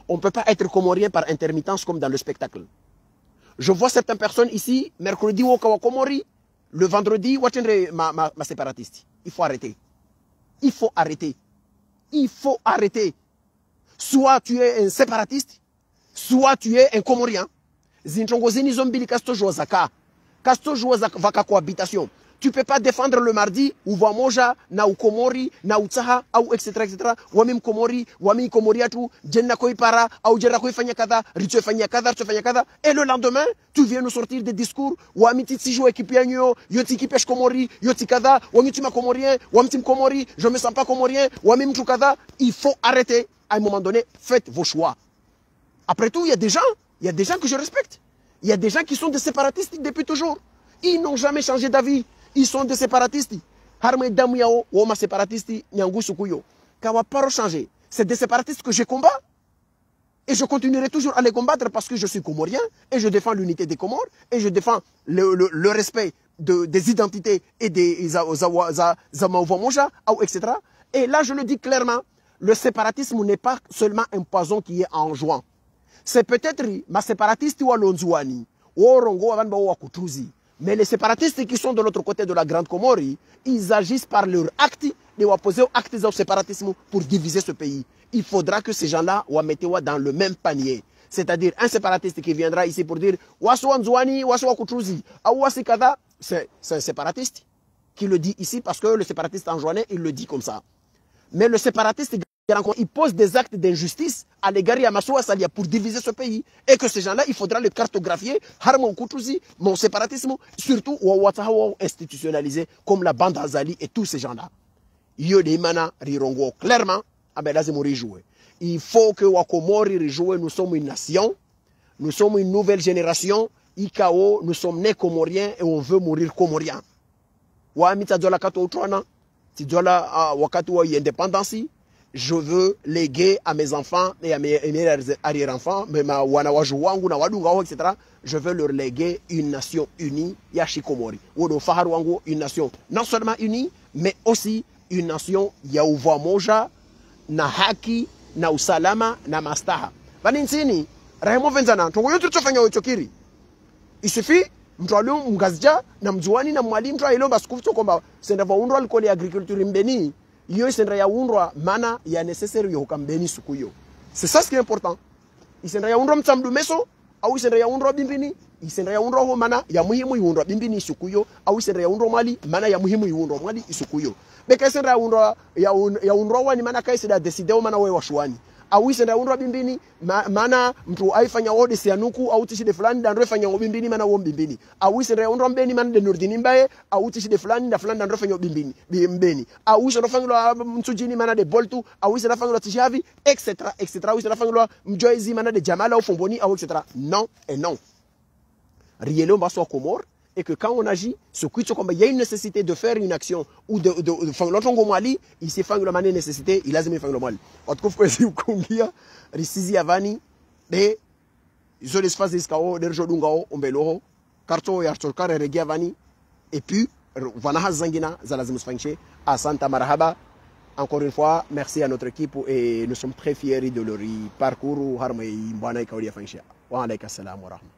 On ne peut pas être Comorien par intermittence comme dans le spectacle. Je vois certaines personnes ici, mercredi au Kawakomori, le vendredi, ma séparatiste. Il faut arrêter. Il faut arrêter. Il faut arrêter. Soit tu es un séparatiste, soit tu es un Comorien. Zinchongozini zombili kasto joazaka. Kasto joazaka cohabitation. Tu ne peux pas défendre le mardi ou Vamoja, na ou Komori, na ou Tsaha, ou etc. etc. Wamim Komori, Wamim Komoriatu, Jenna Koipara, ou Jenna Koifanyakada, Ritu Fanyakada, Fanyakada. Et le lendemain, tu viens nous sortir des discours, Wamim Titsijo Ekipianyo, Yoti Kipesh Komori, Yoti Kada, Wamim Tima Komorien, Wamim Tim Komori, je ne me sens pas Komorien, Wamim Chukada. Il faut arrêter. À un moment donné, faites vos choix. Après tout, il y a des gens que je respecte. Il y a des gens qui sont des séparatistes depuis toujours. Ils n'ont jamais changé d'avis. Ils sont des séparatistes. Harme Damuyao, Woma séparatiste, Nyangu Sukuyo. Kawaparo changé. C'est des séparatistes que je combats. Et je continuerai toujours à les combattre parce que je suis comorien et je défends l'unité des Comores et je défends le respect des identités et des Zamaouvamoja, etc. Et là, je le dis clairement, le séparatisme n'est pas seulement un poison qui est enjoint. C'est peut-être ma séparatiste ou Alonzouani, ou Orongo Avanba ou Akutruzi. Mais les séparatistes qui sont de l'autre côté de la Grande Comore, ils agissent par leur acte de opposer aux actes du séparatisme pour diviser ce pays. Il faudra que ces gens-là soient mis dans le même panier. C'est-à-dire un séparatiste qui viendra ici pour dire Waswa Nzouani, Waswa Kutruzi, Awasikada, c'est un séparatiste qui le dit ici parce que le séparatiste enjoignait, il le dit comme ça. Mais le séparatiste, il pose des actes d'injustice à l'égard de Massoua Salia pour diviser ce pays. Et que ces gens-là, il faudra le cartographier, Harmon Koutrouzi, mon séparatisme, surtout Wawatahawa institutionnalisé, comme la bande Azali et tous ces gens-là. Yodemana Rirongo, clairement, il faut que Wakomori rejoue, nous sommes une nation, nous sommes une nouvelle génération, Ikao, nous sommes nés comoriens et on veut mourir comoriens. Wamita Djola Kato Utruana, Tidjola Wakatu wa indépendance. Je veux léguer à mes enfants et à mes arrière-enfants, etc. Je veux leur léguer une nation unie, Yashikomori. Une nation non seulement unie, mais aussi une nation Yaouvamoja, na haki, na usalama, na mastaha. Vaninzini, Rahimo Venzana, il suffit, mtualium mgazja, na mjuani na mwalimu mtualio baskufuto kwamba senda vaundwa alikoli agriculture mbeni. C'est ça ce qui est important. Il s'en a un meso, ou il s'en a un bimbini, il s'en a un mana, yamuhimu yundra bimbini sukuyo, ou il s'en a un mali, mana yamuhimu yundra mali isukuyo. Mais qu'est-ce que c'est un wani mana kaisi da décider au mana wa shwani. Ou il s'en a un bimbini, mana mtu aifanya ode sianuku, ou tishi de flani, dan refanya bimbini mana wom bimbini. Ou il s'en a un beni man de nurdinimbaye, ou tishi de flani, da flani dan refanya bimbini. Ou il s'en a fanglo mtsujini mana de boltu, ou il s'en a fanglo tijavi, etc. Ou il s'en a fanglo mjoizi mana de jamala ou fomboni, etc. Non et non. Rielo mbaso Comore. Et que quand on agit, il y a une nécessité de faire une action ou de faire l'autre Mali, il s'est fait la nécessité, il a jamais fait le mal. On trouve que c'est Kongia, Risizi Avani, et je les fasse des scao, des jodungao, ombelo, carto et archokar et regiavani, et puis, Vanaha Zangina, Zalazim Sfanche, à Santa Marahaba. Encore une fois, merci à notre équipe et nous sommes très fiers de leur parcours. Harmei Mbana et Kauria Fanche. Wa alaika salam wa rahmatullahi.